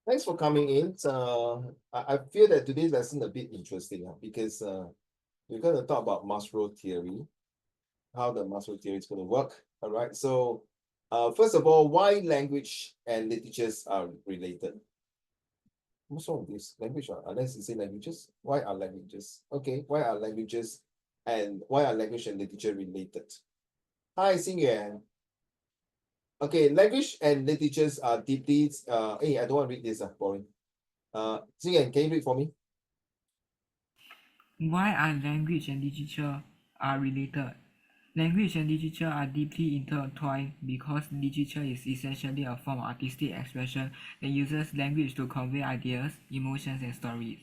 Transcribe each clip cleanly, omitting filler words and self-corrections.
Thanks for coming in. I feel that today's lesson a bit interesting because we're going to talk about Maslow theory, how the Maslow theory is going to work. All right. First of all, why language and literatures are related? What's wrong with this? Language, unless you say languages, why are languages? Okay, why are languages and why are language and literature related? Hi, Xingyuan. Okay, language and literatures are deeply. Hey, I don't want to read this. Boring. Xingyuan, can you read for me? Why are language and literature are related? Language and literature are deeply intertwined because literature is essentially a form of artistic expression that uses language to convey ideas, emotions, and stories.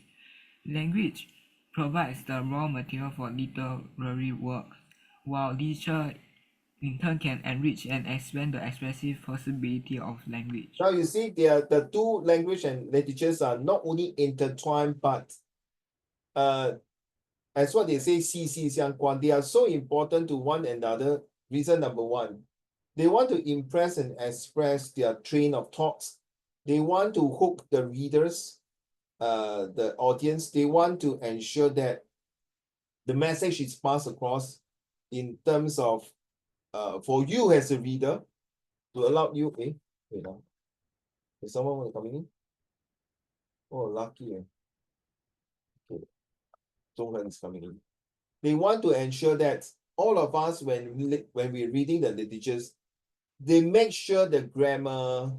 Language provides the raw material for literary works, while literature in turn can enrich and expand the expressive possibility of language. Now you see, the two language and literatures are not only intertwined, but uh, as what they say, 息息相关. They are so important to one another. Reason number one, they want to impress and express their train of thoughts. They want to hook the readers, the audience. They want to ensure that the message is passed across in terms of for you as a reader to allow you. Wait now. Is someone coming in? Oh, lucky. Okay. Zhonghen is coming in. They want to ensure that all of us, when we're reading the literatures, they make sure the grammar,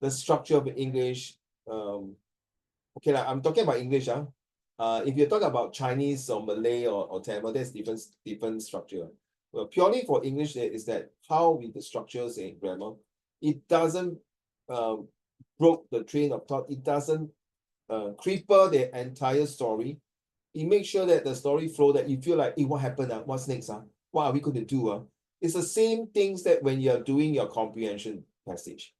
the structure of English. Okay, like I'm talking about English. If you're talking about Chinese or Malay or Tamil, there's different structure. Well, purely for English, there is that how we the structures and grammar, it doesn't um, broke the train of thought. It doesn't cripple the entire story. It makes sure that the story flow that you feel like, hey, what happened? What's next? What are we going to do? It's the same things that when you're doing your comprehension passage.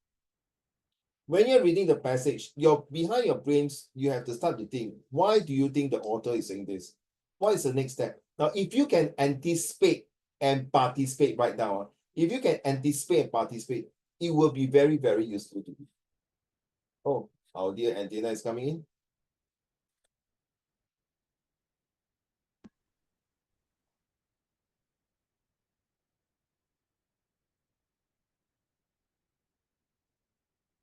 When you're reading the passage, you're behind your brains, you have to start to think, why do you think the author is saying this? What is the next step? Now, if you can anticipate and participate right now, if you can anticipate and participate, it will be very, very useful to you. Oh, our dear Antenna is coming in.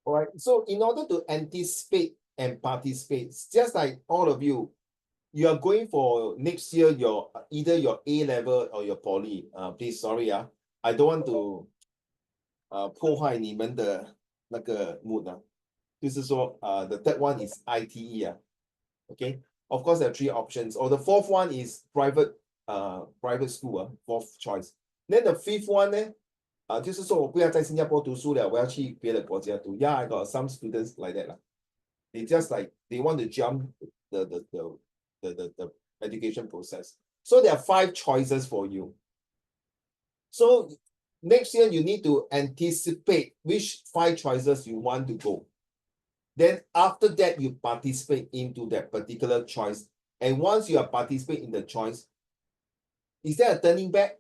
All right. So in order to anticipate and participate, just like all of you, you are going for next year your either your A level or your poly. Please, sorry, I don't want to 破坏你们的那个 mood 就是说the third one is ITE okay. Of course, there are three options. Or the fourth one is private school fourth choice. Then the fifth one 呢？就是说我不要在新加坡读书了，我要去别的国家读。Yeah, I got some students like that They just like they want to jump the the the the education process. So there are five choices for you. So next year you need to anticipate which five choices you want to go. Then after that you participate into that particular choice. And once you are participate in the choice, is there a turning back?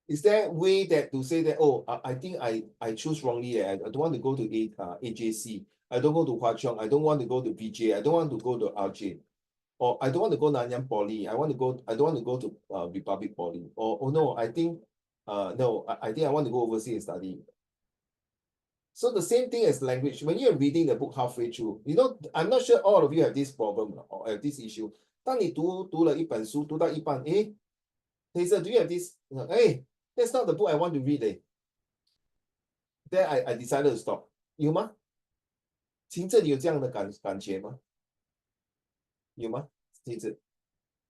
Is there a way that to say that, oh, I think I choose wrongly. I don't want to go to AJC. I don't go to Hwa Chong. I don't want to go to BJ. I don't want to go to RJ. Or I don't want to go Nanyang Poly. I don't want to go to Republic Poly. Or oh no, I think no, I think I want to go overseas and study. So the same thing as language. When you're reading the book halfway through, I'm not sure all of you have this problem or have this issue. 当你读了一本书，读到一半，Hazel, do you have this? Hey, that's not the book I want to read. Then I decided to stop. 有吗？秦这里有这样的感觉吗？有吗？秦子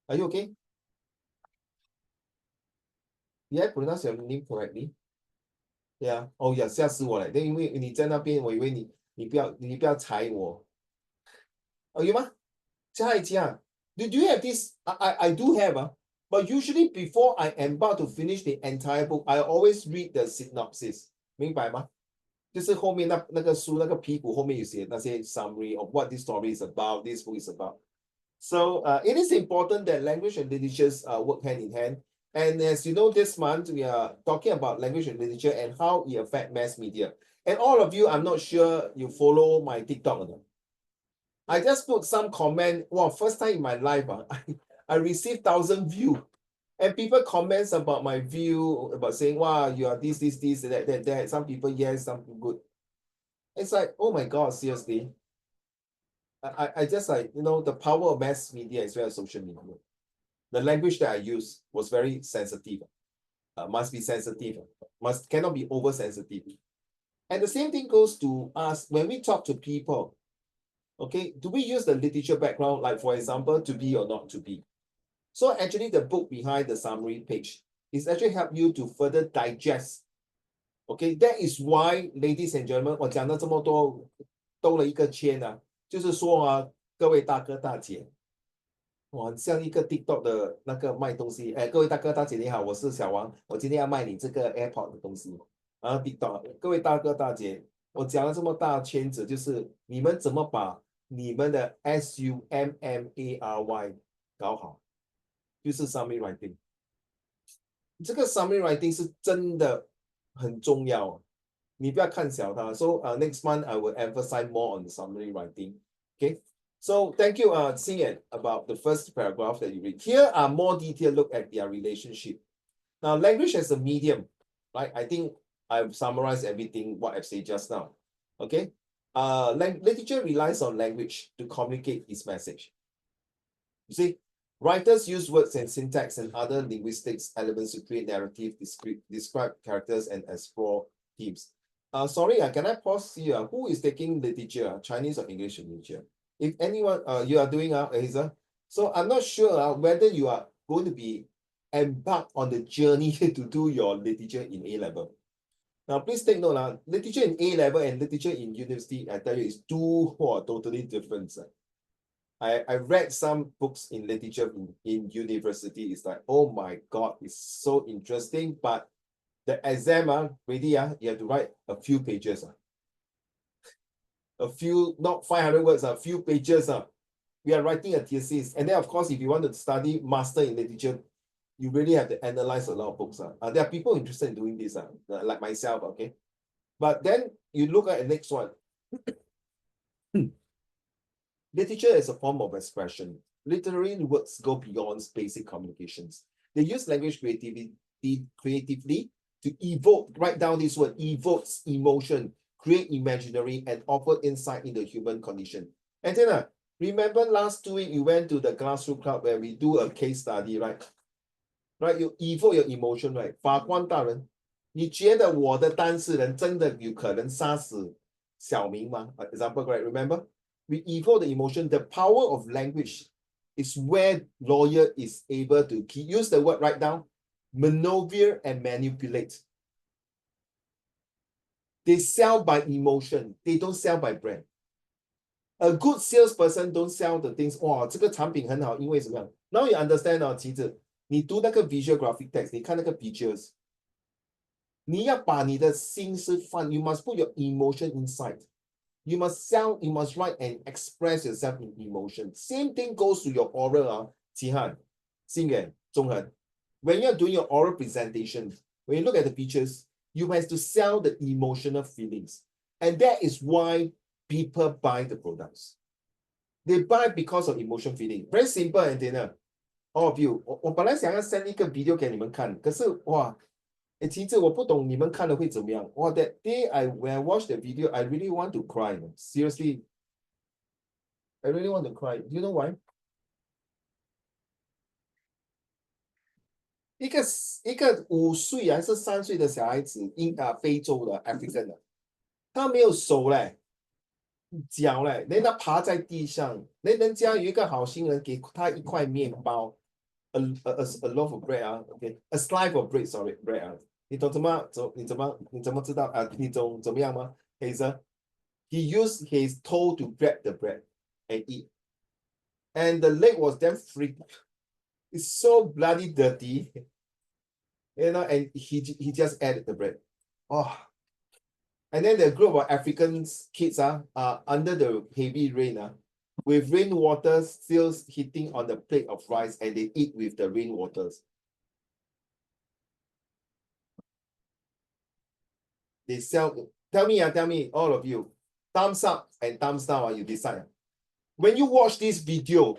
Are you okay? Did I pronounce your name correctly? Yeah. Oh yeah, 吓死我了。因为你在那边，我以为你不要踩我。有吗？下一家 do you have this? I do have but usually before I am about to finish the entire book, I always read the synopsis. 明白吗？就是后面那个书那个屁股后面有写那些 summary of what this story is about, this book is about. So it is important that language and literatures work hand in hand. And as you know, this month we are talking about language and literature and how it affect mass media. And all of you, I'm not sure you follow my TikTok or not. I just put some comment. Wow, first time in my life, I received 1,000 views. And people comments about my view, about saying, wow, you are this, that. Some people yes, some people good. It's like, oh my God, seriously. I just like, the power of mass media as well as social media. The language that I use was very sensitive. Must be sensitive. Cannot be oversensitive. And the same thing goes to us when we talk to people. Okay, do we use the literature background, like for example, to be or not to be? So actually the book behind the summary page is actually help you to further digest. Okay, that is why, ladies and gentlemen, 我讲了这么多，兜了一个圈啊，就是说啊，各位大哥大姐，我很像一个 TikTok 的那个卖东西，哎，各位大哥大姐你好，我是小王，我今天要卖你这个 AirPod 的东西，然后 TikTok，各位大哥大姐，我讲了这么大圈子，就是你们怎么把你们的 SUMMARY 搞好，就是 summary writing。这个 summary writing 是真的很重要，你不要看小它。So next month I will emphasize more on the summary writing. Okay. So thank you, Xian, about the first paragraph that you read. Here are more detailed look at their relationship. Now, language as a medium, right? I think I've summarized everything what I've said just now. Okay. Literature relies on language to communicate its message. You see, writers use words and syntax and other linguistics elements to create narrative, describe characters, and explore themes. Sorry, can I pause here? Who is taking literature, Chinese or English literature? If anyone, you are doing, Hazel. So I'm not sure whether you are going to be embarked on the journey to do your literature in A level. Now, please take note, literature in A level and literature in university, I tell you, is two totally different. I read some books in literature in university. It's like, oh my God, it's so interesting. But the exam, really, you have to write a few pages. A few, not 500 words, a few pages. We are writing a thesis. And then, of course, if you want to study master in literature, you really have to analyze a lot of books. There are people interested in doing this, like myself, okay? But then you look at the next one. Literature is a form of expression. Literary works go beyond basic communications. They use language creatively to evoke, write down this word, evokes emotion, create imaginary, and offer insight in the human condition. Antenna, remember last 2 weeks you went to the classroom club where we do a case study, right? Right, you evoke your emotion, right? 法官大人，你觉得我的当事人真的有可能杀死小明吗？ Example, right? Remember? We evoke the emotion. The power of language is where lawyer is able to use the word right now, maneuver and manipulate. They sell by emotion. They don't sell by brand. A good salesperson don't sell the things. 哇，这个产品很好，因为什么样 ？Now you understand 哦，棋子，你读那个 visual graphic text，你看那个 pictures，你要把你的心思放 ，you must put your emotion inside. You must sell, you must write and express yourself in emotion. Same thing goes to your oral, Qihan, Xingyan, Zhonghen. When you're doing your oral presentation, when you look at the features, you have to sell the emotional feelings. And that is why people buy the products. They buy because of emotion feeling. Very simple, Antenna. All of you. 我本来想要 send 一个 video 给你们看，可是哇。其实我不懂你们看了会怎么样。哇 that day when I watched the video, I really want to cry. Seriously, I really want to cry. Do you know why? 一个5岁还是3岁的小孩子，非洲的 African 的，他没有手嘞，脚嘞，连他爬在地上，连人家有一个好心人给他一块面包，a loaf of bread okay, a slice of bread, sorry, bread 你懂怎么知道你懂怎么样吗 Hazel? He used his toe to grab the bread and eat. And the leg was damn freak. It's so bloody dirty. And he just added the bread. Oh. And then the group of African kids are under the heavy rain with rainwater still hitting on the plate of rice, and they eat with the rainwaters. They sell Tell me, all of you. Thumbs up and thumbs down, you decide. When you watch this video,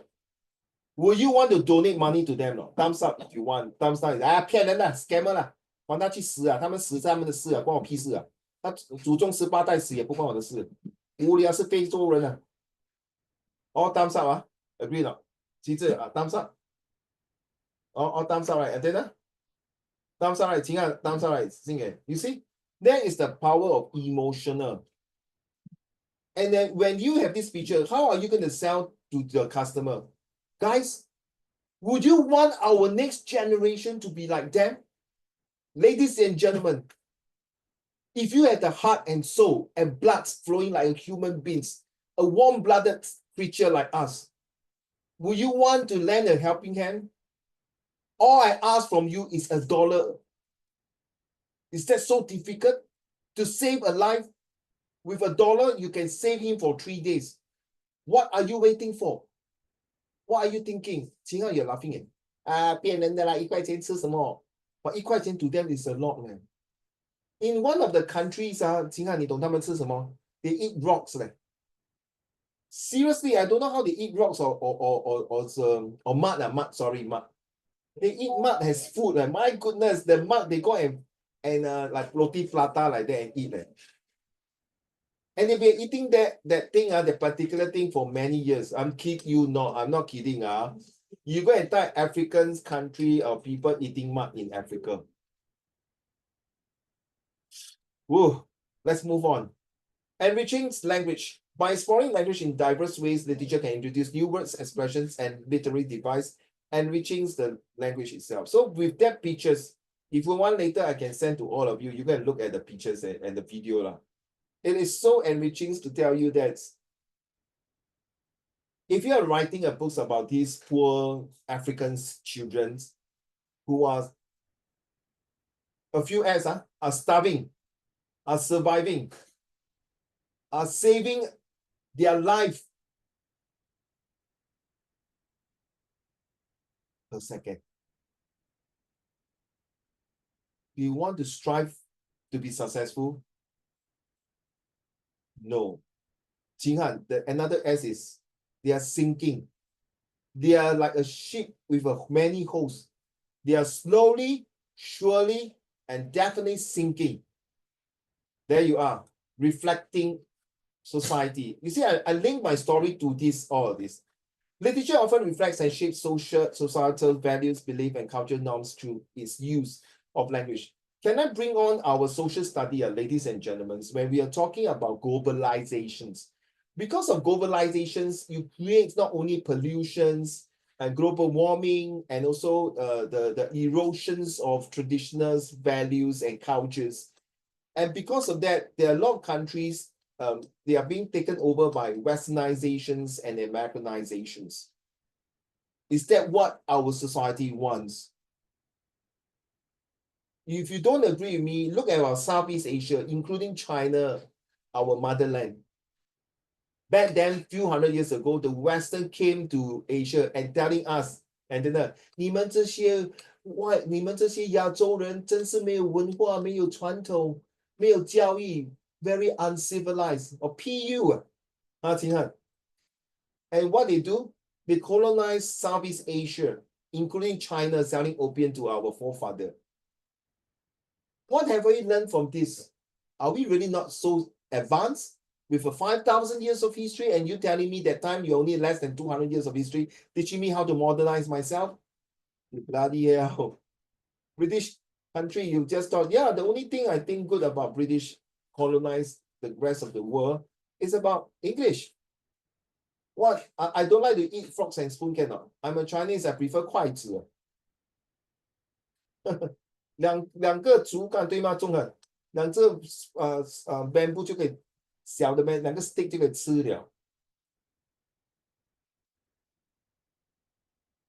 will you want to donate money to them? No? Thumbs up if you want. Thumbs down is 骗人的 scammer 啦，管他去死啊！他们死是他们的事啊，关我屁事啊！他祖宗18代死也不关我的事。无聊是非洲人啊。All thumbs up 啊 ，agree 了？其次啊 ，thumbs up。all thumbs up right， and then thumbs up right， 请看 thumbs up right， 静言 ，you see that is the power of emotional. And then when you have this picture, how are you going to sell to the customer? Guys, would you want our next generation to be like them? Ladies and gentlemen, if you had the heart and soul and blood flowing like a human beings, a warm-blooded creature like us, would you want to lend a helping hand? All I ask from you is $1. Is that so difficult? To save a life? With $1, you can save him for 3 days. What are you waiting for? What are you thinking? 秦汉 you're laughing at. 骗人的啦，1块钱吃什么？ But 1块钱 to them is a lot, man. In one of the countries, 秦汉你懂他们吃什么？ They eat rocks, Seriously, I don't know how they eat rocks or mud, mud. Sorry, mud. They eat mud as food. My goodness, the mud they go and like roti prata like that and eat. And they've been eating that thing, the particular thing for many years. I'm not kidding. You go and type African country or people eating mud in Africa. Whoa, let's move on. Enriching language. By exploring language in diverse ways, the teacher can introduce new words, expressions, and literary device, enriching the language itself. So with that pictures, if you want later, I can send to all of you. You can look at the pictures and the video. It is so enriching to tell you that if you are writing a book about these poor African children who are a few as are starving, are surviving, are saving their life per second. Do you want to strive to be successful? No. Jinghan, another S is they are sinking. They are like a ship with many holes. They are slowly, surely, and definitely sinking. There you are, reflecting society. You see, I link my story to all of this. Literature often reflects and shapes societal values, belief, and cultural norms through its use of language. Can I bring on our social study, ladies and gentlemen, when we are talking about globalizations? Because of globalizations, you create not only pollutions and global warming, and also the erosions of traditional values and cultures. And because of that, there are a lot of countries, they are being taken over by westernizations and Americanizations. Is that what our society wants? If you don't agree with me, look at our Southeast Asia, including China, our motherland. Back then, few hundred years ago, the Western came to Asia and telling us, and then 你们这些亚洲人真是没有文化，没有传统，没有教育 ，very uncivilized, or PU. And what they do? They colonize Southeast Asia, including China, selling opium to our forefathers. What have we learned from this? Are we really not so advanced with 5,000 years of history, and you telling me that time you're only less than 200 years of history, teaching me how to modernize myself? Bloody hell. British country, you just thought, yeah, the only thing I think good about British colonized the rest of the world is about English. What? I don't like to eat forks and spoon, cannot. I'm a Chinese, I prefer 筷子。两个竹竿对吗？中恒，两只bamboo 就可以小的两个 stick 就可以吃了。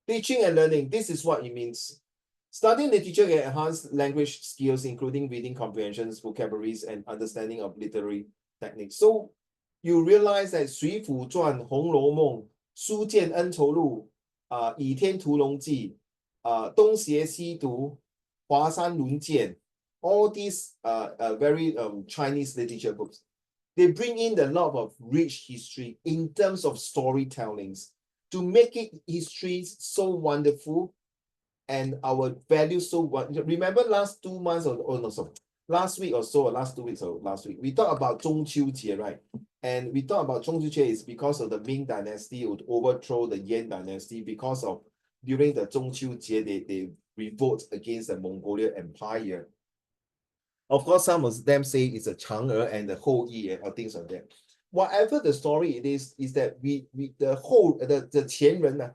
Teaching and learning, this is what it means. Studying literature can enhance language skills, including reading comprehensions, vocabularies, and understanding of literary techniques. So you realize that 水浒传、红楼梦、书剑恩仇录、倚天屠龙记、东邪西毒、华山论剑、all these very Chinese literature books, they bring in a lot of rich history in terms of storytellings to make it histories so wonderful and our values so wonderful. Remember last 2 months or no, sorry, last week or so, or last 2 weeks or last week, we talked about 中秋节, right? And we talked about 中秋节 is because of the Ming dynasty would overthrow the Yan dynasty because of during the 中秋节 they revolt against the Mongolian Empire. Of course, some of them say it's a Chang'e and the Hou Yi or things like that. Whatever the story it is that we the whole the 前人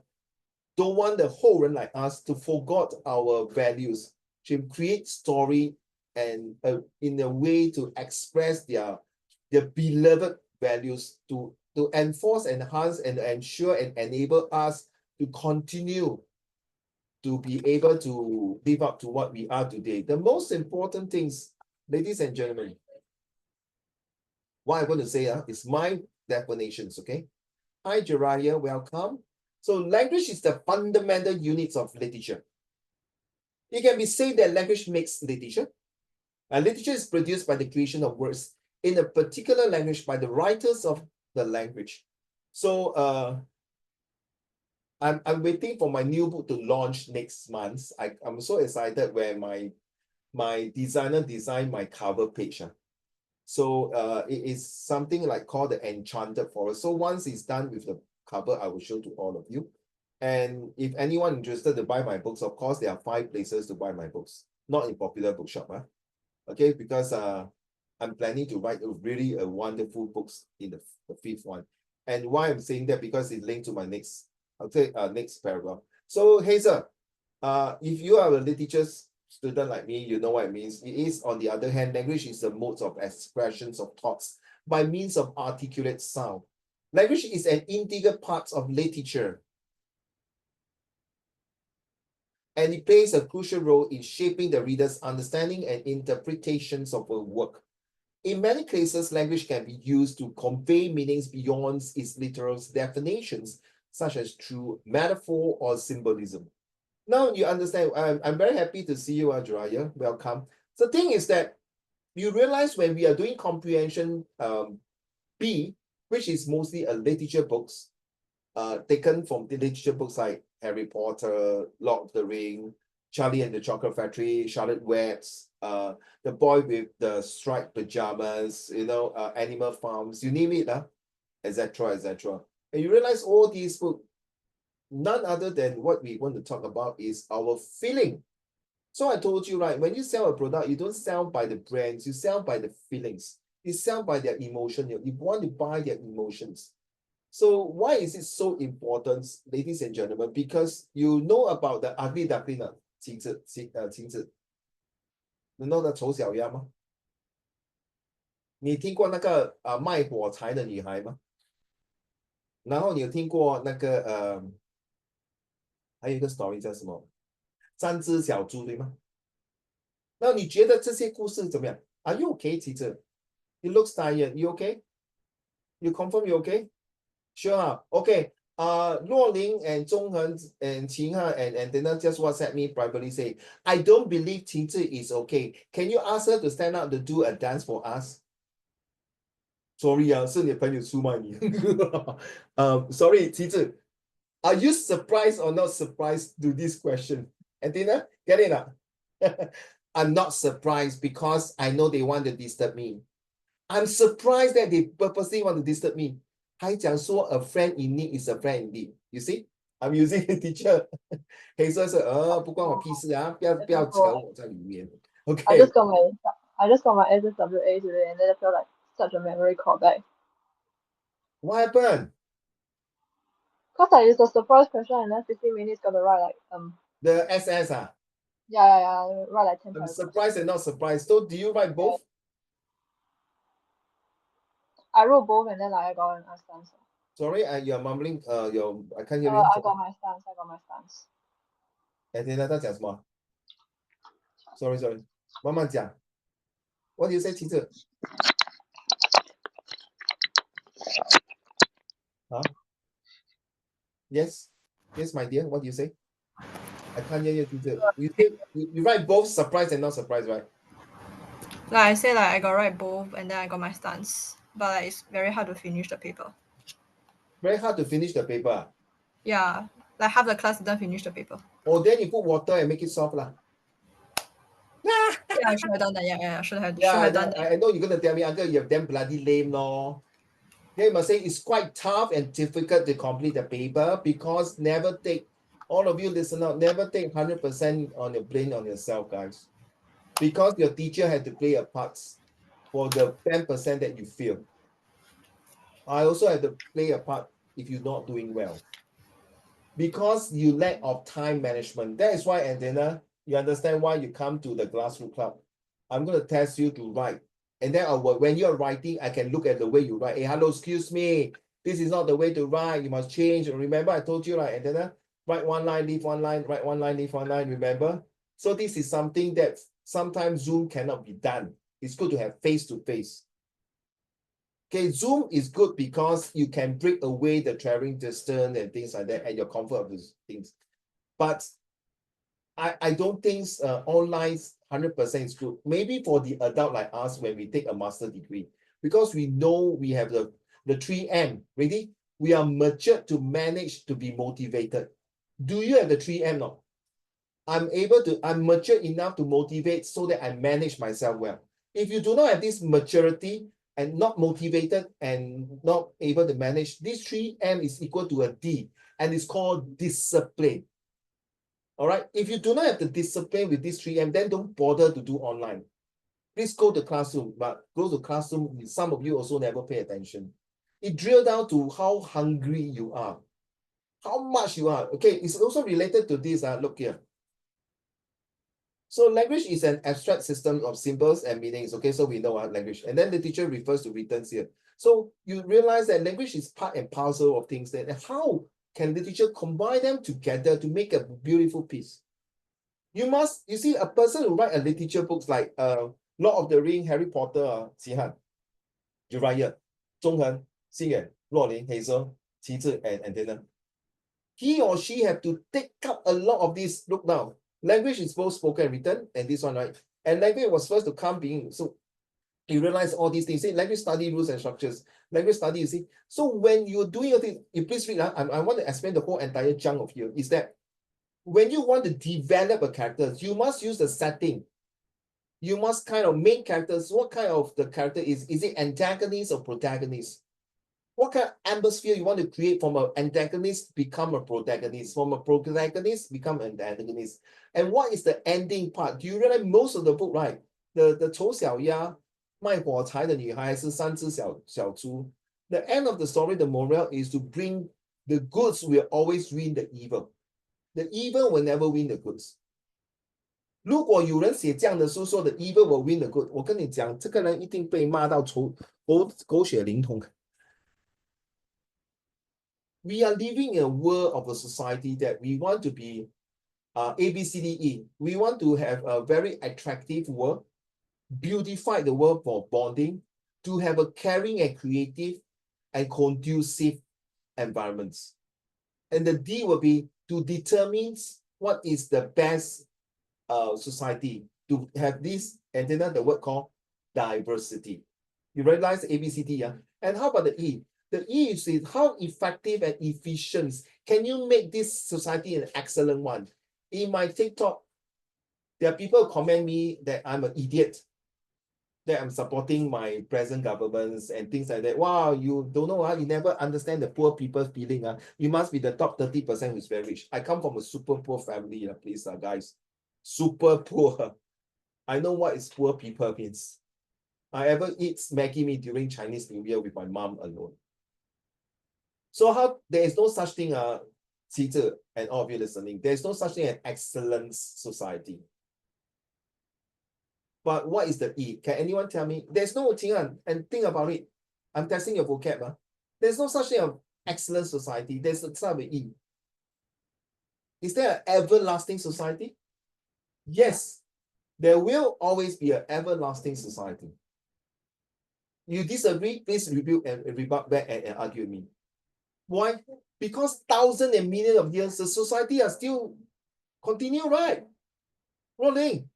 don't want the 后人 like us to forget our values, to create story and in a way to express their beloved values to enforce, enhance, and ensure and enable us to continue to be able to live up to what we are today. The most important things, ladies and gentlemen, what I'm going to say is my definitions, okay? Hi, Jiraiya, welcome. So language is the fundamental units of literature. It can be said that language makes literature. And literature is produced by the creation of words in a particular language by the writers of the language. So I'm waiting for my new book to launch next month. I'm so excited when my designer designed my cover page. So it is something like called the Enchanted Forest. So once it's done with the cover, I will show to all of you. And if anyone interested to buy my books, of course, there are 5 places to buy my books, not in popular bookshop. Okay, because I'm planning to write really a wonderful books in the 5th one. And why I'm saying that, because it's linked to my next, I'll say next paragraph. So Hazel, if you are a literature student like me, you know what it means. It is, on the other hand, language is the mode of expressions of thoughts by means of articulate sound. Language is an integral part of literature, and it plays a crucial role in shaping the reader's understanding and interpretations of a work. In many cases, language can be used to convey meanings beyond its literal definitions, such as through metaphor or symbolism. Now you understand. I'm very happy to see you, Jiraiya. Welcome. The thing is that you realize when we are doing comprehension B, which is mostly a literature books, taken from the literature books like Harry Potter, Lord of the Ring, Charlie and the Chocolate Factory, Charlotte Webb's, The Boy with the Striped Pajamas, Animal Farms, you name it, etc., etc. And you realize all these books, none other than what we want to talk about is our feeling. So I told you, right, when you sell a product, you don't sell by the brands, you sell by the feelings. You sell by their emotion. You want to buy their emotions. So why is it so important, ladies and gentlemen? Because you know about the ugly duckling, 晴子, 晴子. You know the 丑小鸭吗？你听过那个卖火柴的女孩吗？然后你有听过那个还有一个 story 叫什么？三只小猪，对吗？那你觉得这些故事怎么样？ Are you okay, 晴子？ You look tired. You okay? You confirm you okay? Sure. Okay. Luo Ling and Zhong Hen and Qing Han and then just WhatsApp me privately say, I don't believe Qing Zhi is okay. Can you ask her to stand up to do a dance for us? Sorry, 是你的朋友出卖你。Sorry, Qing Zhi. Are you surprised or not surprised to this question? Antina, get it up. I'm not surprised because I know they want to disturb me. I'm surprised that they purposely want to disturb me. 还讲说 a friend in need is a friend indeed. You see? I'm using a teacher. 可以说是不关我屁事啊，不要扯我在里面。Okay. I just got my SSWA today, and then I felt like such a memory callback. What happened? Cause like it's a surprise question, and then 15 minutes gotta write like The SS Yeah, write like 10 I'm paragraphs. surprised and not surprised. So do you write both? I wrote both, and then like I got an stance. Sorry, you're mumbling. I can't hear you. I got my stance. 他在讲什么 ？Sorry， 慢慢讲。What do you say, 其实？Yes, my dear. What do you say? I can't hear you, teacher. You write both surprise and not surprise, right? Like I say, like I got write both, and then I got my stance, but like, it's very hard to finish the paper. Very hard to finish the paper. Yeah, like half the class didn't finish the paper. Or then you put water and make it soft lah. Yeah, I should have done that. Yeah, should have Yeah, done that. I know you're gonna tell me, uncle, you're damn bloody lame, no. Then you must say it's quite tough and difficult to complete the paper because never take, all of you listen out, never take 100% on your blame on yourself, guys. Because your teacher had to play a part for the 10% that you fail. I also had to play a part if you're not doing well. Because you lack of time management. That is why, Antenna, you understand why you come to the Glassroot Club. I'm going to test you to write. And then when you're writing, I can look at the way you write. Hey, hello, excuse me. This is not the way to write. You must change. Remember, I told you, right, Antenna? Write one line, leave one line, write one line, leave one line, remember? So this is something that sometimes Zoom cannot be done. It's good to have face-to-face. Okay, Zoom is good because you can break away the traveling distance and things like that and your comfort of these things. But I don't think online 100% is good. Maybe for the adult like us when we take a master degree, because we know we have the 3M, ready? We are matured to manage to be motivated. Do you have the 3M now? I'm mature enough to motivate so that I manage myself well. If you do not have this maturity and not motivated and not able to manage, this 3M is equal to a D, and it's called discipline. All right. If you do not have the discipline with this 3M, then don't bother to do online. Please go to classroom, but go to classroom. Some of you also never pay attention. It drills down to how hungry you are, how much you are. Okay, it's also related to this. Look here. So language is an abstract system of symbols and meanings. Okay, so we know our language. And then the teacher refers to returns here. So you realize that language is part and parcel of things. That how can the teacher combine them together to make a beautiful piece? You see, a person who write a literature books like Lord of the Ring, Harry Potter, Qi Han, Jiraiya, Zhonghen, Xingyan, Luolin, Hazel, Qi and Antenna. He or she have to take up a lot of this. Look now. Language is both spoken and written, and this one, right? And language was first to come being, so you realize all these things. See, language study rules and structures. Language study, you see. So when you're doing a thing, you please read, I want to explain the whole entire chunk of here, is that when you want to develop a character, you must use the setting. You must kind of make characters. What kind of the character is? Is it antagonist or protagonist? What kind of atmosphere you want to create from an antagonist become a protagonist, from a protagonist become an antagonist? And what is the ending part? Do you realize most of the book, right? The 丑小鸭卖火柴的女孩是三只小猪. The end of the story, the moral is to bring the goods will always win the evil. The evil will never win the goods. 如果有人写这样的书说 the evil will win the good， 我跟你讲，这个人一定被骂到狗血淋头。We are living in a world of a society that we want to be A, B, C, D, E. We want to have a very attractive world, beautify the world for bonding, to have a caring and creative and conducive environments. And the D will be to determine what is the best society, to have this, and then the word called diversity. You realize A, B, C, D, yeah? And how about the E? The E is how effective and efficient can you make this society an excellent one? In my TikTok, there are people who comment me that I'm an idiot, that I'm supporting my present governments and things like that. Wow, you don't know, you never understand the poor people's feeling. You must be the top 30% who's very rich. I come from a super poor family, please, guys. Super poor. I know what is poor people means. I ever eat Maggie mee during Chinese New Year with my mom alone. So how there is no such thing, Qi and all of you listening, there's no such thing as excellence society. But what is the E? Can anyone tell me? There's no thing, and think about it. I'm testing your vocab. There's no such thing as excellent society. There's a type of E. Is there an everlasting society? Yes, there will always be an everlasting society. You disagree, please rebuke and rebut back and argue with me. Why? Because thousands and millions of years, the society are still continue, right? Rolling.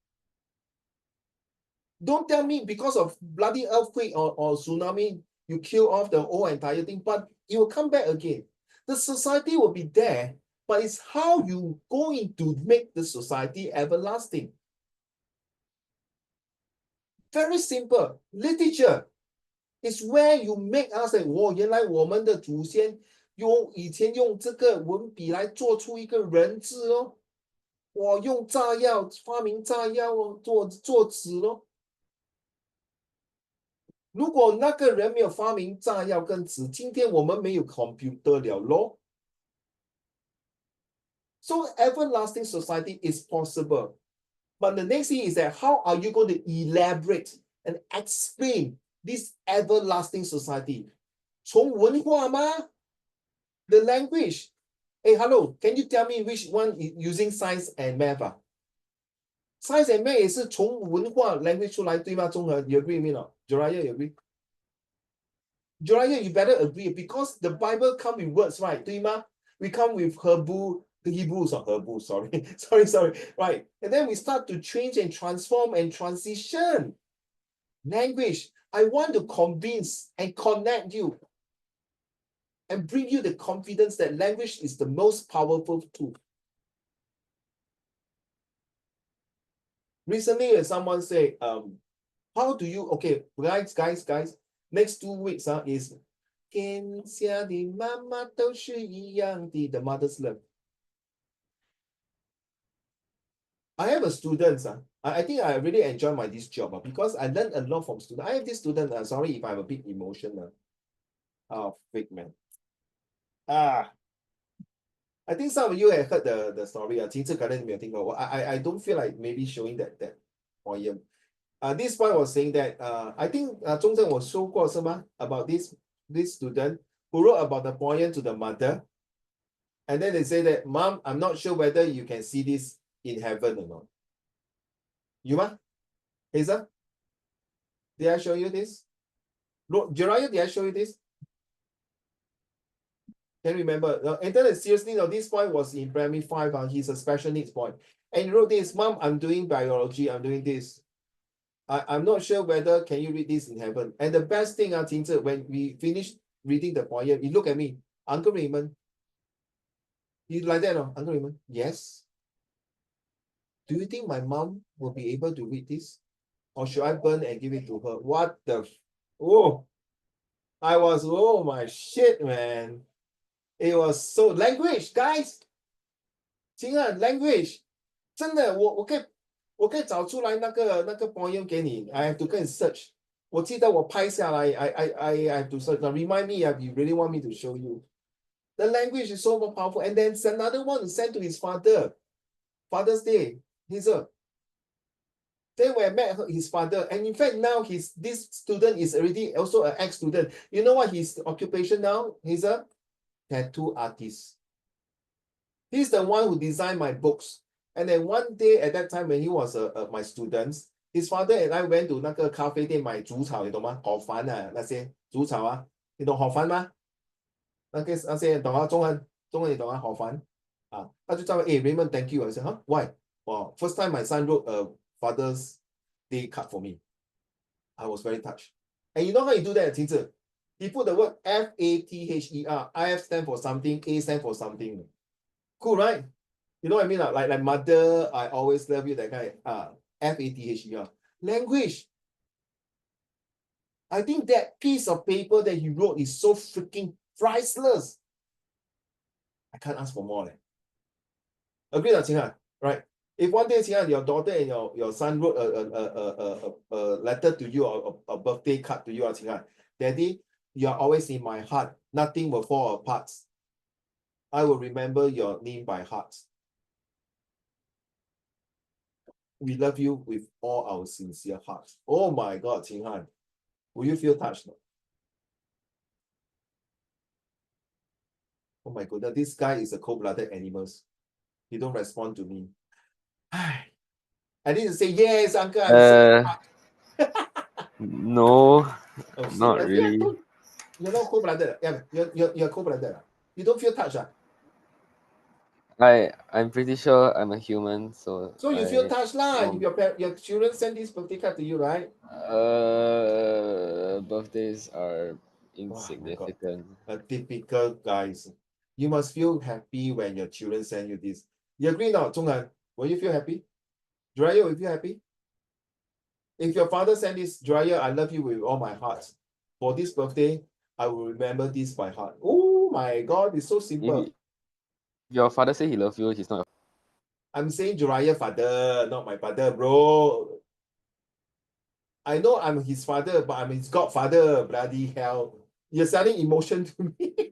Don't tell me because of bloody earthquake or tsunami, you kill off the whole entire thing, but it will come back again. The society will be there, but it's how you going to make the society everlasting. Very simple. Literature is where you make us like, 原来我们的祖先以前用这个文笔来做出一个人字哦，我用炸药发明炸药哦，做纸咯。如果那个人没有发明炸药跟纸，今天我们没有 computer 了咯。So everlasting society is possible. But the next thing is that how are you going to elaborate and explain this everlasting society? 从文化吗 The language. Hey, hello, can you tell me which one is using science and math? Science and math 也是从文化 language 出来，对吗？综合 you agree with me not? Joraya, you agree? Joraya, you better agree because the Bible come with words, right? 对吗？ We come with Hebrews or Hebrew, sorry. sorry. Right. And then we start to change and transform and transition. Language. I want to convince and connect you and bring you the confidence that language is the most powerful tool. Recently, someone say, how do you, okay, guys, next 2 weeks is 天下的妈妈都是一样的 the mother's love. I have a student, I think I really enjoy this job because I learned a lot from students. I have this student, sorry if I'm a bit emotional. Fake man. I think some of you have heard the story. I don't feel like maybe showing that poem. This point was saying that I think 中正我说过是吗 about this student who wrote about the poem to the mother, and then they say that, Mom, I'm not sure whether you can see this in heaven or not. You ma? Hazel? Did I show you this? Jiraiya, did I show you this? Can't remember. And then seriously, this boy was in primary 5. He's a special needs boy. And he wrote this, Mom, I'm doing biology. I'm doing this. I'm not sure whether can you read this in heaven. And the best thing, when we finished reading the poem, he looked at me, Uncle Raymond. You like that, no? Uncle Raymond? Yes. Do you think my mom will be able to read this? Or should I burn and give it to her? What the? Oh, I was, oh my shit, man. It was so language, guys. 亲啊 language 真的我可以找出来那个poem 给你 I have to go and search 我记得我拍下来 I have to search now remind me if you really want me to show you the language is so powerful and then another one to send to his Father's Day then when I met his father and in fact now this student is already also an ex-student you know what his occupation now he's a tattoo artist. He's the one who designed my books. And then one day at that time when he was my students, his father and I went to 那个咖啡店买煮草，你懂吗？好烦啊，那些煮草啊，你懂好烦吗？那些懂啊，中文你懂啊，好烦啊。他就叫我，Raymond, thank you. I said, huh? Why? Wow, first time my son wrote a Father's Day card for me. I was very touched. And you know how you do that, 晴子? He put the word Father. IF stand for something, A stand for something. Cool, right? You know what I mean? Like mother, I always love you, that guy. Father. Language. I think that piece of paper that he wrote is so freaking priceless. I can't ask for more. Agree, Qinghan? Right? If one day, Qinghan, your daughter and your son wrote a letter to you or a birthday card to you, Qinghan, Daddy, you are always in my heart. Nothing will fall apart. I will remember your name by heart. We love you with all our sincere hearts. Oh my God, Qinghan. Will you feel touched? Oh my goodness, this guy is a cold-blooded animal. He don't respond to me. I need to say, yes, uncle, I'm so No, oh, not yeah, really. you're not cold-blooded. Yeah, you're cold-blooded. You don't feel touched. I'm pretty sure I'm a human, so So you feel touched lah. If won't- your children send this birthday card to you, right? birthdays are Oh my God. insignificant. A typical guys. You must feel happy when your children send you this. You agree now, Zhonghan? Will you feel happy? Jiraiya, will you feel happy? If your father sent this, Jiraiya, I love you with all my heart. For this birthday, I will remember this by heart. Oh my God, it's so simple. If your father say he love you, he's not. I'm saying Jiraiya father, not my father, bro. I know I'm his father, but I'm his godfather. Bloody hell. You're selling emotion to me.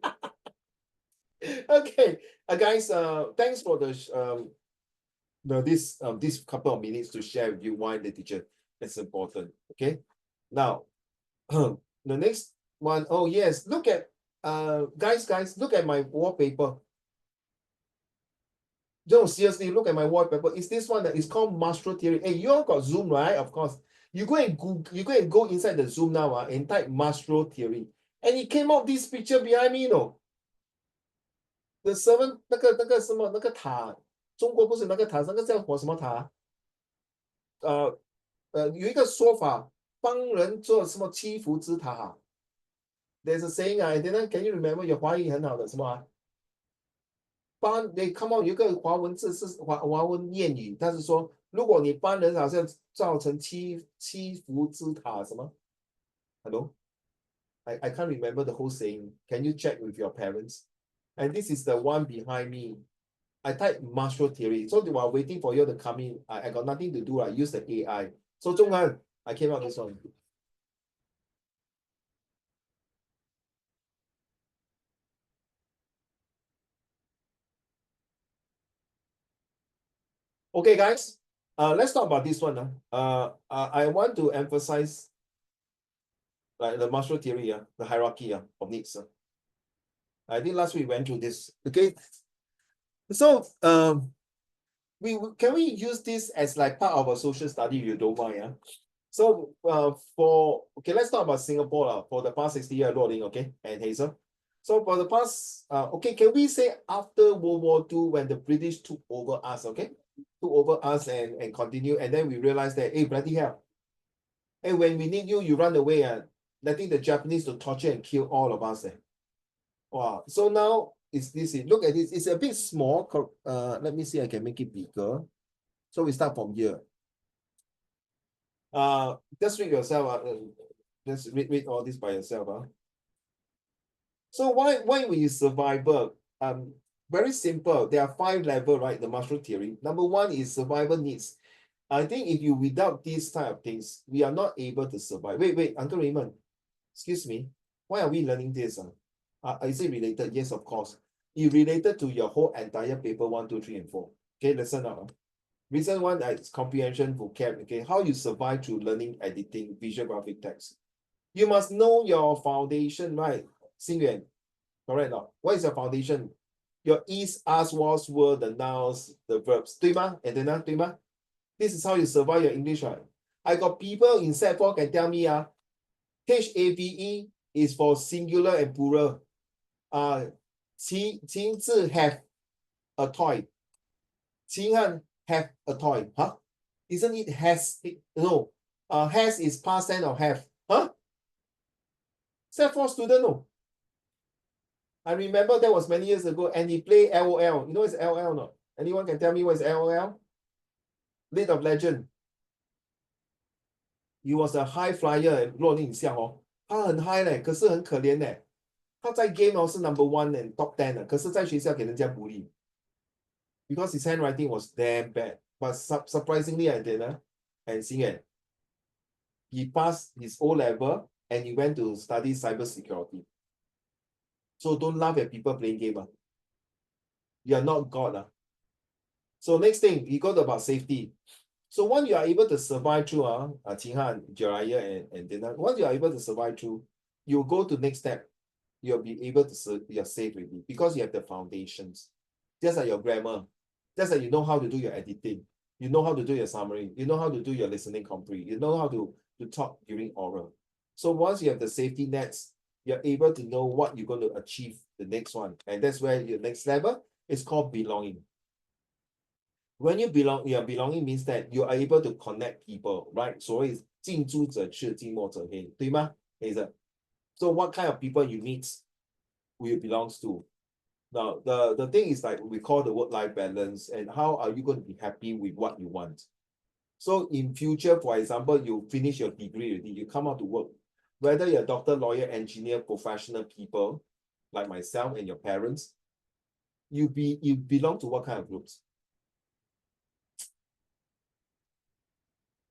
Okay, guys, thanks for this couple of minutes to share with you why literature is important. Okay, now the next one, oh yes, look at guys, look at my wallpaper. No, seriously, look at my wallpaper. It's this one that is called Mastro Theory. Hey, you all got Zoom, right? Of course. You go and go inside the Zoom now, and type Mastro Theory. And it came out this picture behind me, you know. The seven 那个什么那个塔，中国不是那个塔，那个叫什么塔？有一个说法，帮人做什么祈福之塔哈。There's a saying 啊，can you remember？有华语很好的什么啊？你 come on，有一个华文字是华文谚语，他是说，如果你帮人好像造成祈福之塔什么？Hello，I can't remember the whole saying. Can you check with your parents? And this is the one behind me. I type Marshall theory. So while waiting for you to come in, I got nothing to do. I use the AI. So Zhonghan, I came out this one. Okay, guys. Let's talk about this one. I want to emphasize like the Marshall theory, the hierarchy of needs. I think last week we went through this. Okay. So can we use this as like part of a social study if you don't mind? Yeah. So let's talk about Singapore for the past 60 years, Loading, okay, and Hazel. So for the past can we say after World War II when the British took over us, and continue, and then we realized that, hey, bloody hell. Hey, when we need you, you run away and letting the Japanese to torture and kill all of us. Wow. So now it's this. Look at this. It's a bit small. Let me see. I can make it bigger. So we start from here. Just read yourself. Just read all this by yourself. So why we survival? Very simple. There are 5 levels, right? The Marshall theory. Number 1 is survival needs. I think if you without these type of things, we are not able to survive. Wait, Uncle Raymond. Excuse me. Why are we learning this? Is it related? Yes, of course. It related to your whole entire paper 1, 2, 3, and 4. Okay, listen up. Reason 1 is comprehension vocab. Okay, how you survive through learning, editing, visual graphic text. You must know your foundation, right? Xingyuan, correct not? What is your foundation? Your is, as, was, were, the nouns, the verbs. 对吗? And then, 对吗? This is how you survive your English, right? I got people in Sec4 can tell me, HAVE is for singular and plural. 秦志 have a toy. 秦汉 have a toy. Huh? Isn't it has? No. Has is past tense of have. Huh? Sec4 student, no. I remember that was many years ago, and he played LOL. You know what's LOL not? Anyone can tell me what is LOL? League of Legend. He was a high flyer. 若你像他很 high 嘞，可是很可怜嘞。他在 game 是 number 1 and top 10 可是在学校给人家 bully. Because his handwriting was damn bad. But surprisingly, I did, and Xingyuan, he passed his O level and he went to study cybersecurity. So don't laugh at people playing game. You are not God. So next thing, he got about safety. So once you are able to survive through Qinghan, Jiraiya, and then once you are able to survive through, you go to next step. You'll be able to you're safe already because you have the foundations. Just like your grammar, just like you know how to do your editing, you know how to do your summary, you know how to do your listening comprehend, you know how to talk during oral. So once you have the safety nets, you're able to know what you're going to achieve the next one. And that's where your next level is called belonging. When you belong, your belonging means that you are able to connect people, right? 所谓近朱者赤，近墨者黑，对吗？is it? So what kind of people you meet, who you belongs to? Now, the thing is like we call the work-life balance, and how are you going to be happy with what you want? So in future, for example, you finish your degree already, you come out to work, whether you're a doctor, lawyer, engineer, professional people, like myself and your parents, you belong to what kind of groups?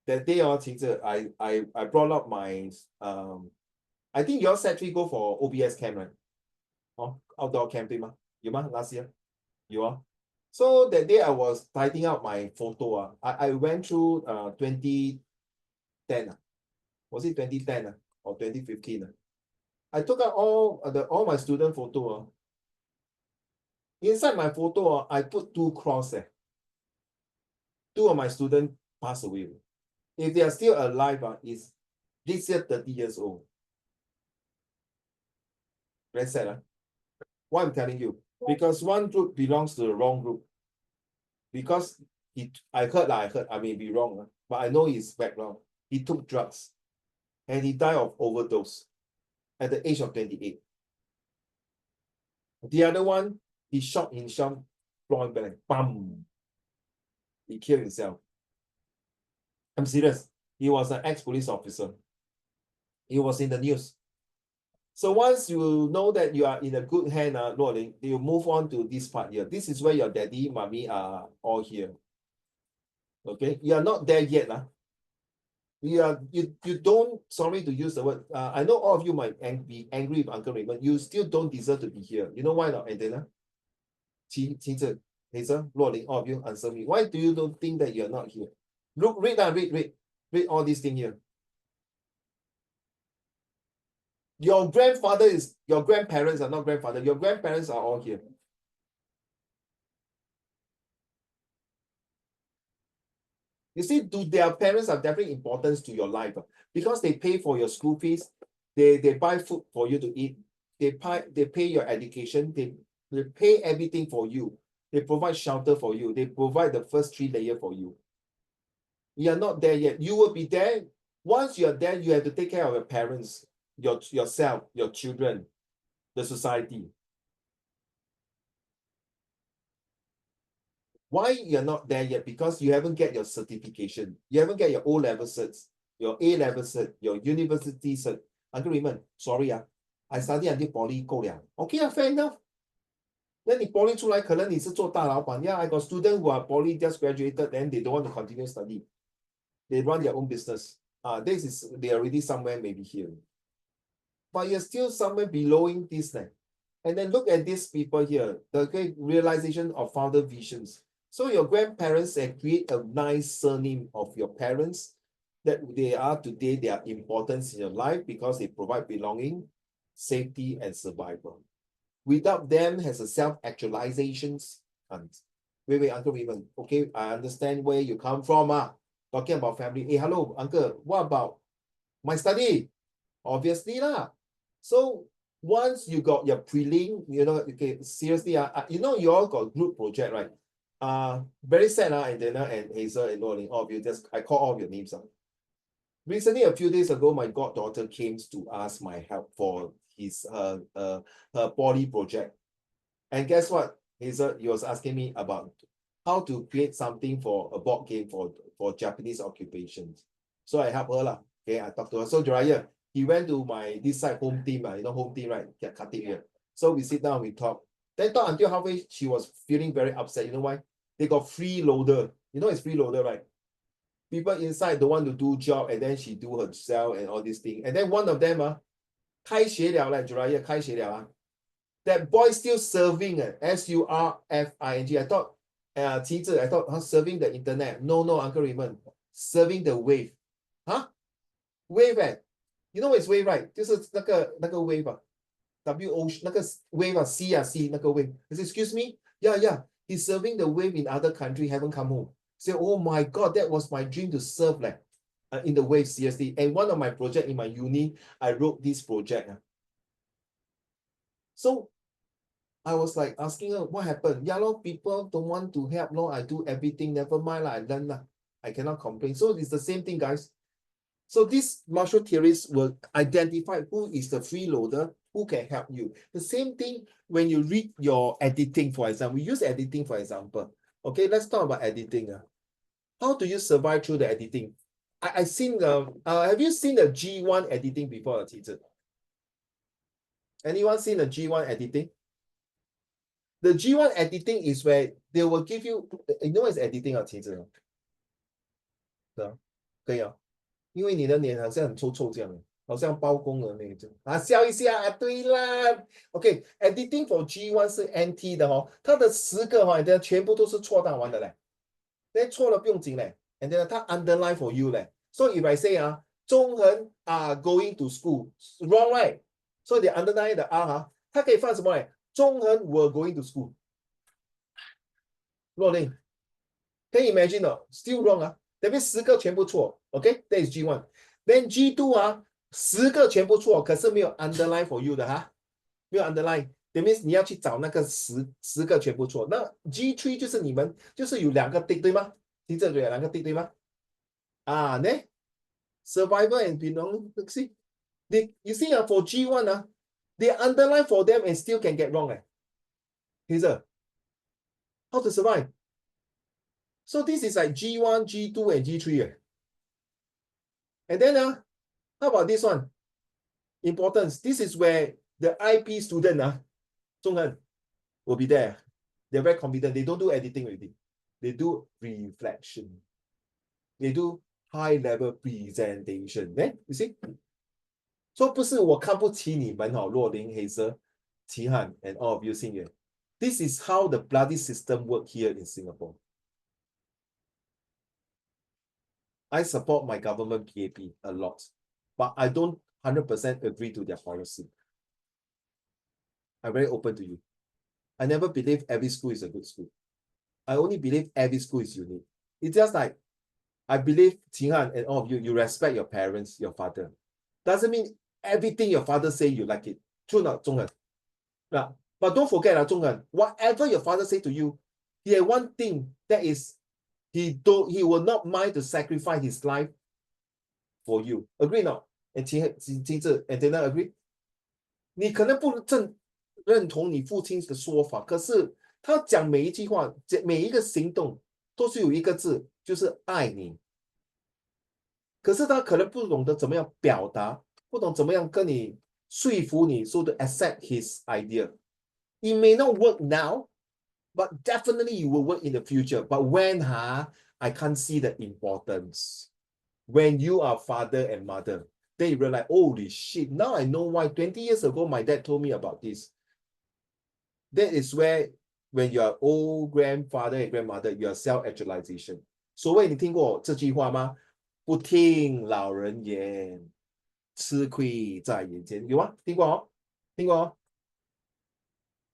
That day, I brought up my I think your Sec3 go for OBS camp, right? Oh, outdoor camp, 对吗？有吗 last year? You are. So that day I was tidying out my photo. I went through 2010. Was it 2010 or 2015? I took out all my student photo. Inside my photo, I put 2 crosses. 2 of my students passed away. If they are still alive, is this year 30 years old. Very sad. Why I'm telling you? Because one group belongs to the wrong group. Because I heard, I may be wrong, but I know his background. He took drugs and he died of overdose at the age of 28. The other one, he shot himself, point blank, bam. He killed himself. I'm serious. He was an ex-police officer. He was in the news. So once you know that you are in a good hand, you move on to this part here. This is where your daddy, mommy are all here. Okay, you are not there yet. You don't, sorry to use the word, I know all of you might be angry with Uncle Raymond. You still don't deserve to be here. You know why not, Antenna? Qi Hazel, Luoling, all of you answer me. Why do you don't think that you're not here? Look, read all these things here. Your grandparents are not grandfather. Your grandparents are all here. You see, their parents are definitely importance to your life because they pay for your school fees. They buy food for you to eat. They pay your education. They pay everything for you. They provide shelter for you. They provide the first 3 layers for you. You are not there yet. You will be there. Once you are there, you have to take care of your parents, yourself, your children, the society. Why you're not there yet? Because you haven't get your certification. You haven't get your O-level certs, your A-level cert, your university cert. Uncle Raymond, sorry, I study until poly 够了. Okay, fair enough. Then 你 poly 出来，可能你是做大老板. Yeah, I got students who are poly just graduated, then they don't want to continue study. They run their own business. They are already somewhere maybe here. But you're still somewhere below this thing. And then look at these people here, the realization of founder visions. So your grandparents create a nice surname of your parents that they are today, their importance in your life because they provide belonging, safety, and survival. Without them has a self-actualizations. And wait, Uncle Raymond, okay, I understand where you come from. Talking about family. Hey, hello, Uncle, what about my study? Obviously lah. So once you got your prelim, okay, seriously, you all got group project, right? Very sad, Antenna and Hazel and all of you, I call all of your names. Recently, a few days ago, my goddaughter came to ask my help for her poly project. And guess what? Hazel, he was asking me about how to create something for a board game for Japanese occupations. So I help her lah. Okay, I talked to her. So Jiraiya, he went to this side home team, home team, right? Get cutting here. So we sit down, we talk. Then talk until halfway, she was feeling very upset. You know why? They got freeloader. You know it's freeloader, right? People inside don't want to do job, and then she do herself and all these things. And then one of them, 开学了 like Jiraiya, 开学了 that boy still serving SURFING. I thought, I thought serving the internet. No, Uncle Raymond, serving the wave. Huh? Wave you know what is wave, right? 就是那个 wave WO 那个 wave C 那个 wave. I said, excuse me? Yeah. He's serving the wave in other country, haven't come home. Say, oh my God, that was my dream to serve in the wave, seriously. And one of my project in my uni, I wrote this project. So I was like asking her, what happened? Yeah, lor, people don't want to help. No, I do everything. Never mind lah, I learn lah. I cannot complain. So it's the same thing, guys. So these martial theorists will identify who is the freeloader, who can help you. The same thing when you read your editing, for example. We use editing, for example. Okay, let's talk about editing. How do you survive through the editing? I seen have you seen the G1 editing before, teacher? Anyone seen the G1 editing? The G1 editing is where they will give you, you know what is editing 啊，其实可以啊，因为你的脸好像很臭臭这样，好像包公的那种啊，笑一下啊，对啦。OK，editing for G1 是 NT 的哦，它的10个哈，你全部都是错答完的嘞，那错了不用紧嘞，and then 它 underline for you 嘞。So if I say 啊，中恒 are going to school wrong right？ So they underline 的 R 哈，它可以放什么嘞？中恒 were going to school。Rolling. Can you imagine? Still wrong. That means 10个全部错。Okay, that is G1. Then G2 10个全部错，可是没有 underline for you 的哈，没有 underline。That means 你要去找那个十个全部错。那 G3 就是你们就是有2个 tick 对吗？听这里有2个 tick 对吗？啊，呢 survivor and belong. See, you see for G1 they underline for them and still can get wrong. Here's how to survive. So this is like G1, G2, and G3. And then how about this one? Importance. This is where the IP student, Zhonghen, will be there. They're very confident. They don't do editing already. They do reflection. They do high-level presentation. You see? So 不是我看不起你们若琳、黑泽、齐汉 and all of you 星源. This is how the bloody system work here in Singapore. I support my government PAP a lot, but I don't 100% agree to their policy. I'm very open to you. I never believe every school is a good school. I only believe every school is unique. It's just like, I believe Qinghan and all of you, you respect your parents, your father. Doesn't mean everything your father say you like it. True not, Zhonghan? Yeah. But don't forget, Zhonghan, whatever your father say to you, he had one thing that is, he will not mind to sacrifice his life for you. Agree not? And 金志 and Dana agree? 你可能不认同你父亲的说法，可是他讲每一句话，每一个行动都是有一个字，就是爱你。可是他可能不懂得怎么样表达，不懂怎么样跟你说服你 so to accept his idea. It may not work now, but definitely it will work in the future. But when I can't see the importance. When you are father and mother, then you realize, holy shit, now I know why 20 years ago my dad told me about this. That is where, when you are old grandfather and grandmother, you are self-actualization. 所谓你听过这句话吗？不听老人言，吃亏在眼前。有吗？听过哦？听过哦？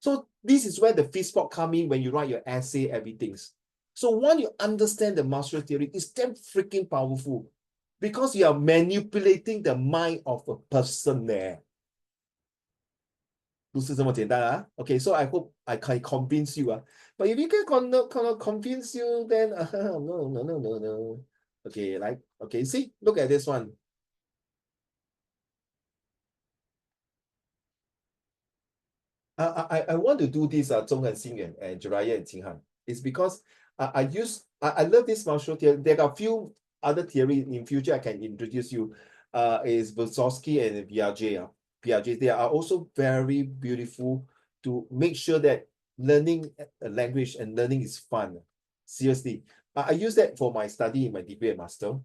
So this is where the fist spot come in when you write your essay, everything. So once you understand the martial theory, it's damn freaking powerful. Because you are manipulating the mind of a person there. 不是这么简单Okay, so I hope I can convince you But if you cannot convince you, then no. Okay, see, look at this one. I want to do this Zhonghen Xingyuan and Jiraiya and Qinghan. It's because I love this martial theory. There are a few other theories in future I can introduce you. Is Vygotsky and Piaget. Piaget, they are also very beautiful to make sure that learning a language and learning is fun. Seriously. I use that for my study in my degree and master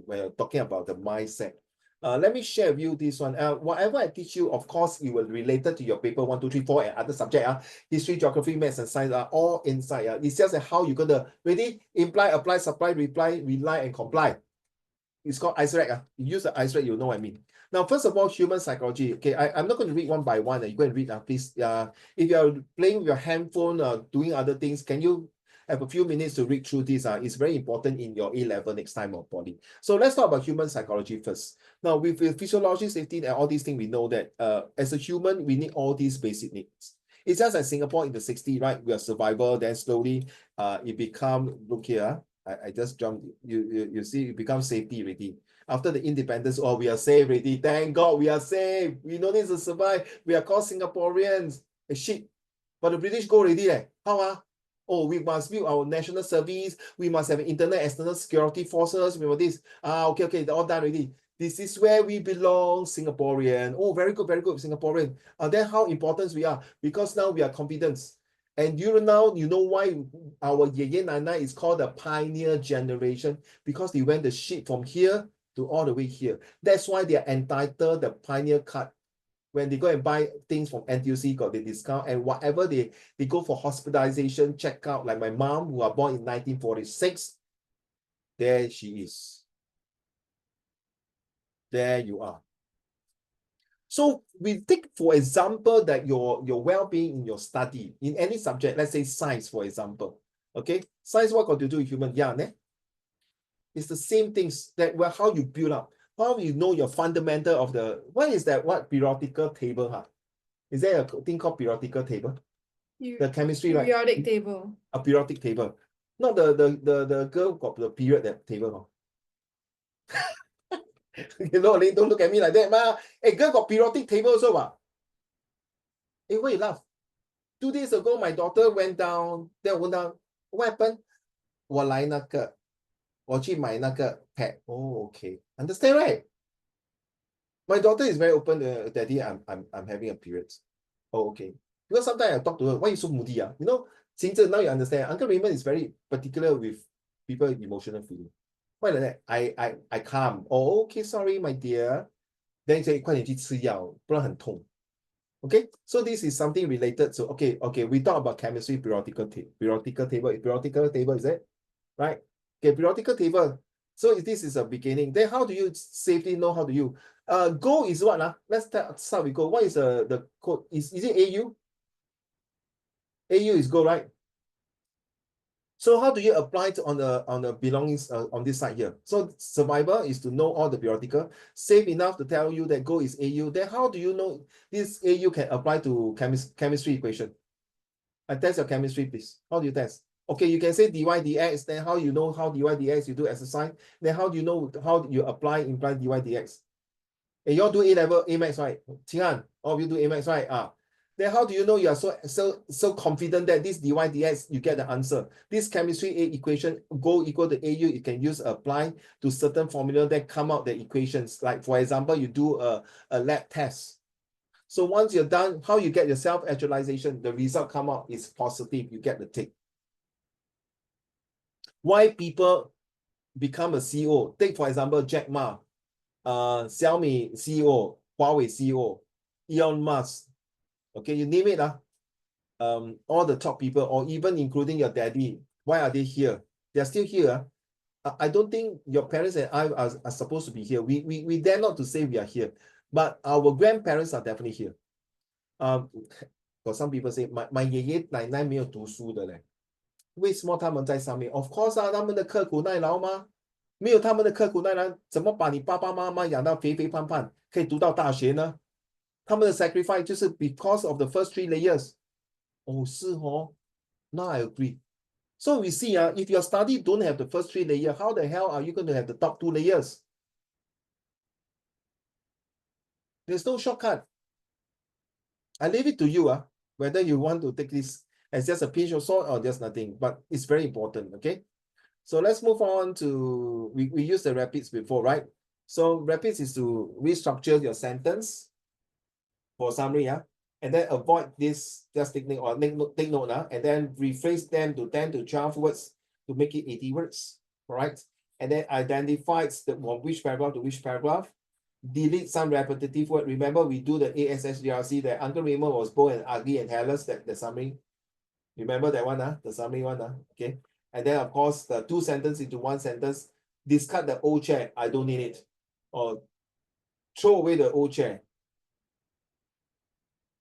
when you're talking about the mindset. Let me share with you this one. Whatever I teach you, of course, it will related to your paper 1, 2, 3, 4 and other subject. History, geography, maths, and science are all inside. It's just how you're gonna ready, imply, apply, supply, reply, rely, and comply. It's called ICEREC. You use the ICEREC, you know what I mean. Now, first of all, human psychology. Okay, I'm not going to read one by one. You go and read, please. If you're playing with your handphone, doing other things, can you have a few minutes to read through this? It's very important in your A-level next time or poly. So let's talk about human psychology first. Now, with physiology, safety, and all these things, we know that as a human, we need all these basic needs. It's just like Singapore in the 60s, right? We are survival, then slowly it become, look here, I just jumped, you see, it becomes safety already. After the independence, oh, we are safe already. Thank God we are safe. We don't need to survive. We are called Singaporeans. Shit. But the British go already. How? Oh, we must build our national service. We must have internal, external security forces. We want this. Okay, they're all done already. This is where we belong, Singaporean. Oh, very good, Singaporean. Then how important we are? Because now we are confident. And you know why our Yeye Nana is called the pioneer generation? Because they went the shit from here to all the way here. That's why they are entitled the pioneer card. When they go and buy things from NTUC, got the discount, and whatever they go for hospitalization, checkout, like my mom, who are born in 1946, there she is. There you are. So we take, for example, that your well-being in your study, in any subject, let's say science, for example. Okay, science, what got to do with human? Yeah, ne? It's the same things that, well, how you build up, how you know your fundamental of the, what is that, what periodical table, huh? Is there a thing called periodical table? The chemistry, right? Periodic table. A periodic table. Not the girl got the period that table. You know, don't look at me like that, ma. A girl got periodic table also, what? Hey, why you laugh? 2 days ago, my daughter went down. Then went down. What happened? 我来那个，我去买那个 pad. Oh, okay. Understand, right? My daughter is very open. Daddy, I'm having a period. Oh, okay. Because sometimes I talk to her, why you so moody? You know, since now you understand. Uncle Raymond is very particular with people emotional feeling. Why like that? I calm. Oh, okay, sorry, my dear. Then you say, 快点去吃药，不然很痛. Okay, so this is something related to, okay, we talk about chemistry periodical table. Periodical table, is it? Right? Okay, periodical table. So if this is a beginning, then how do you safely know how to use? Go is what? Let's start with go. What is the code? Is it AU? AU is go, right? So how do you apply it on the belongings on this side here? So survivor is to know all the periodical, safe enough to tell you that go is AU. Then how do you know this AU can apply to chemistry equation? I test your chemistry, please. How do you test? Okay, you can say dy dx. Then how you know how dy dx? You do exercise. Then how do you know how you imply dy dx? And you all do A level, A max, right? Qing'an, all of you do A max, right? Then how do you know you are so confident that this dy dx, you get the answer? This chemistry A equation, go equal to AU, you can use apply to certain formula that come out the equations. Like, for example, you do a lab test. So once you're done, how you get your self-actualization, the result come out is positive, you get the tick. Why people become a CEO? Take, for example, Jack Ma, Xiaomi CEO, Huawei CEO, Elon Musk. Okay, you name it. All the top people, or even including your daddy, why are they here? They're still here. I don't think your parents and I are supposed to be here. We dare not to say we are here, but our grandparents are definitely here. Got some people say my 爷爷奶奶没有读书的嘞，为什么他们在上面 ？Of course 他们的刻苦耐劳吗？没有他们的刻苦耐劳，怎么把你爸爸妈妈养到肥肥胖胖，可以读到大学呢？他们的 sacrifice 就是 because of the first 3 layers。哦，是哦。Now I agree. So we see, if your study don't have the first 3 layers, how the hell are you going to have the top 2 layers? There's no shortcut. I leave it to you, whether you want to take this as just a pinch of salt or just nothing, but it's very important, okay? So let's move on to, we used the rapids before, right? So rapids is to restructure your sentence for summary, and then avoid this, just take note, and then rephrase them to 10 to 12 words to make it 80 words, all right? And then identify from which paragraph to which paragraph. Delete some repetitive word. Remember, we do the ASSGRC that Uncle Raymond was bold and ugly and hairless, the summary. Remember that one, the summary one, okay? And then, of course, the 2 sentences into 1 sentence. Discard the old chair. I don't need it. Or throw away the old chair.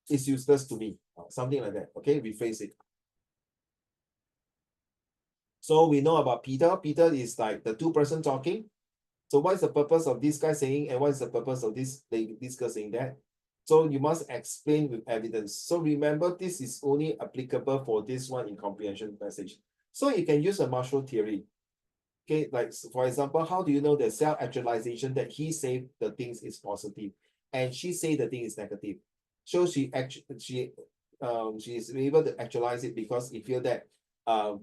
It's useless to me. Something like that, okay? Rephrase it. So we know about Peter. Peter is like the 2-person talking. So what is the purpose of this guy saying and what is the purpose of this girl saying that? So you must explain with evidence. So remember, this is only applicable for this one in comprehension passage. So you can use a Marshall theory. Okay, like for example, how do you know the self-actualization that he said the things is positive and she say the thing is negative? So she is able to actualize it because he feel that the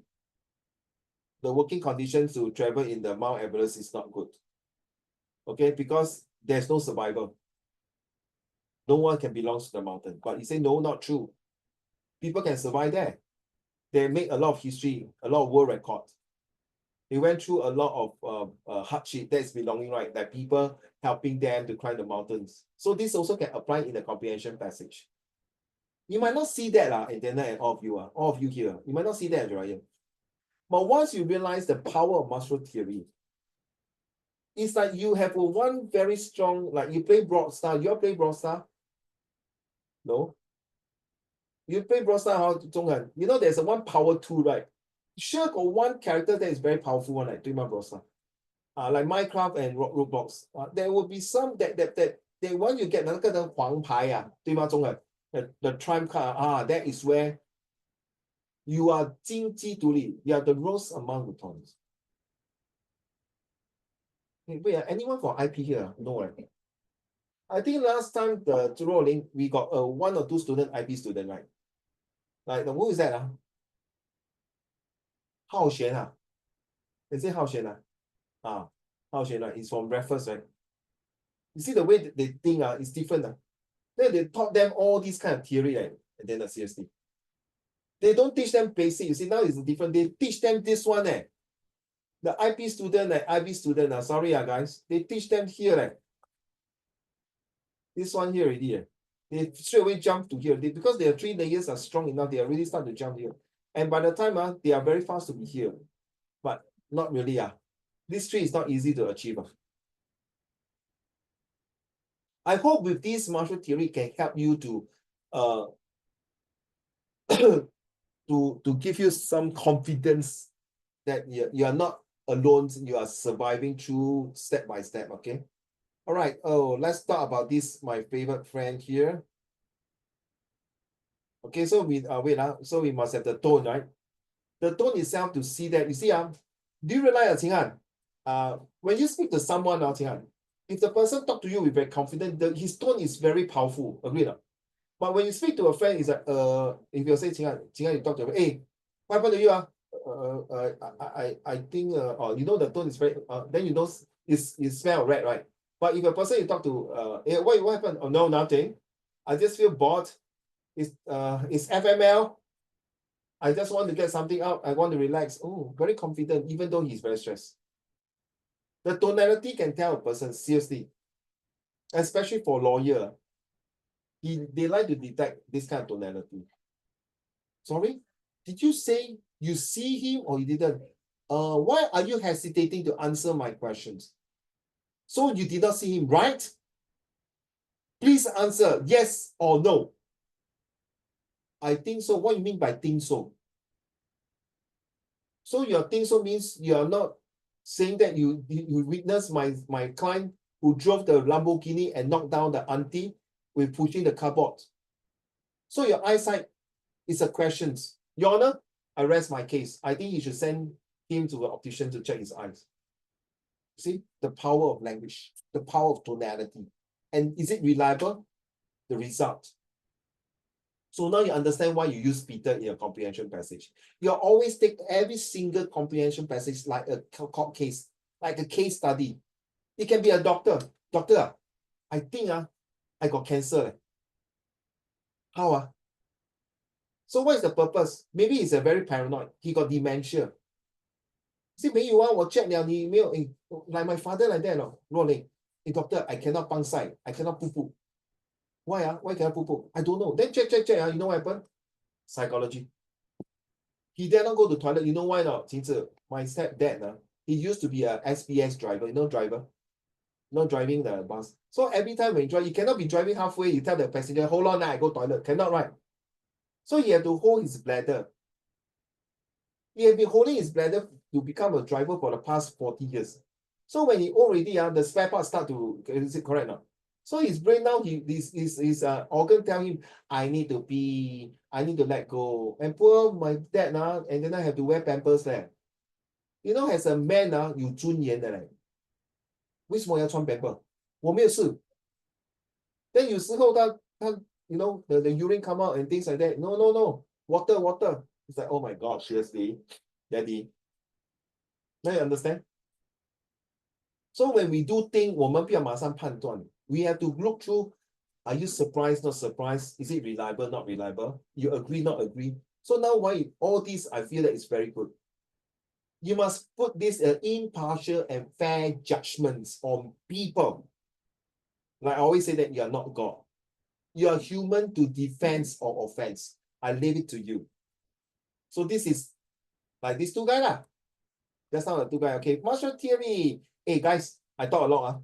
working conditions to travel in the Mount Everest is not good. Okay, because there's no survival. No one can belong to the mountain. But he said, no, not true. People can survive there. They make a lot of history, a lot of world record. They went through a lot of hardship that's belonging, right? That people helping them to climb the mountains. So this also can apply in the comprehension passage. You might not see that and all of you here. You might not see that, Ryan. But once you realize the power of Marshall theory, it's like you have a one very strong, like you play Broadstar. You all play Broadstar? No? You play Broadstar, how, Zhonghan? You know there's a one power tool, right? Sure got one character that is very powerful one, like 对吗 Broadstar? Like Minecraft and Roblox. There will be some that they want you get 那个的黄牌对吗 Zhonghan? The Triumph card, that is where you are 金鸡独立. You are the rose among the thorns. Wait, anyone got IP here? No, right? I think last time the Rolling, we got one or two student IP student, right? Like who is that? Hao Xuan. Is it Hao Xuan? Hao Xuan, right? He's from Raffles, right? You see the way that they think is different. Then they taught them all these kind of theory, right? And then seriously. They don't teach them basic. You see, now it's different. They teach them this one. The IP student, IB student, sorry, guys. They teach them here. This one here already. They straight away jump to here. Because their 3 layers are strong enough, they already start to jump here. And by the time they are very fast to be here. But not really. This tree is not easy to achieve. I hope with this Marshall theory can help you to to give you some confidence that you are not alone, you are surviving through step by step, okay? All right, let's talk about this, my favorite friend here. Okay, so we so we must have the tone, right? The tone itself to see that, you see, do you realize, when you speak to someone, if the person talk to you with very confident, his tone is very powerful, agree or not? But when you speak to a friend, it's like, if you say, you talk to him, hey, what happened to you? I think, you know, the tone is very, then you know, it's smell red, right? But if a person you talk to, hey, what happened? Oh, no, nothing. I just feel bored. It's FML. I just want to get something out. I want to relax. Oh, very confident, even though he's very stressed. The tonality can tell a person, seriously, especially for lawyer. They like to detect this kind of tonality. Sorry? Did you say you see him or you didn't? Why are you hesitating to answer my questions? So you did not see him, right? Please answer yes or no. I think so. What do you mean by think so? So your think so means you are not saying that you witnessed my client who drove the Lamborghini and knocked down the auntie with pushing the cardboard. So your eyesight is a question. Your Honor, I rest my case. I think you should send him to an optician to check his eyes. See, the power of language, the power of tonality. And is it reliable? The result. So now you understand why you use Peter in your comprehension passage. You always take every single comprehension passage like a court case, like a case study. It can be a doctor. Doctor, I think I got cancer. How? So what is the purpose? Maybe he's a very paranoid. He got dementia. See, 没有我 check 了你没有 like my father like that Rolling. Hey, doctor, I cannot 帮晒, I cannot poo. Why Why cannot poo? I don't know. Then check. You know what happened? Psychology. He dare not go to toilet. You know why not? My stepdad, he used to be a SBS driver. You know driver? Not driving the bus. So every time when you drive, you cannot be driving halfway. You tell the passenger, hold on, I go toilet. Cannot, right? So he had to hold his bladder. He had been holding his bladder to become a driver for the past 40 years. So when he already, the spare parts start to, is it correct now? So his brain now, his organ tell him, I need to pee, I need to let go. And poor my dad now, and then I have to wear pampers there. You know, as a man now, 有尊严的嘞。为什么要穿 pamper？我没有事。但有时候他 you know the urine come out and things like that. No, no, no. Water, water. It's like, oh my God, seriously, daddy. Now you understand? So when we do things, 我们不要马上判断。We have to look through. Are you surprised, not surprised? Is it reliable, not reliable? You agree, not agree? So now why all this, I feel that it's very good. You must put this impartial and fair judgments on people. Like I always say that you are not God. You are human to defense or offense. I leave it to you. So this is like these two guys lah. That's not the two guys. Okay, martial theory. Hey guys, I talk a lot.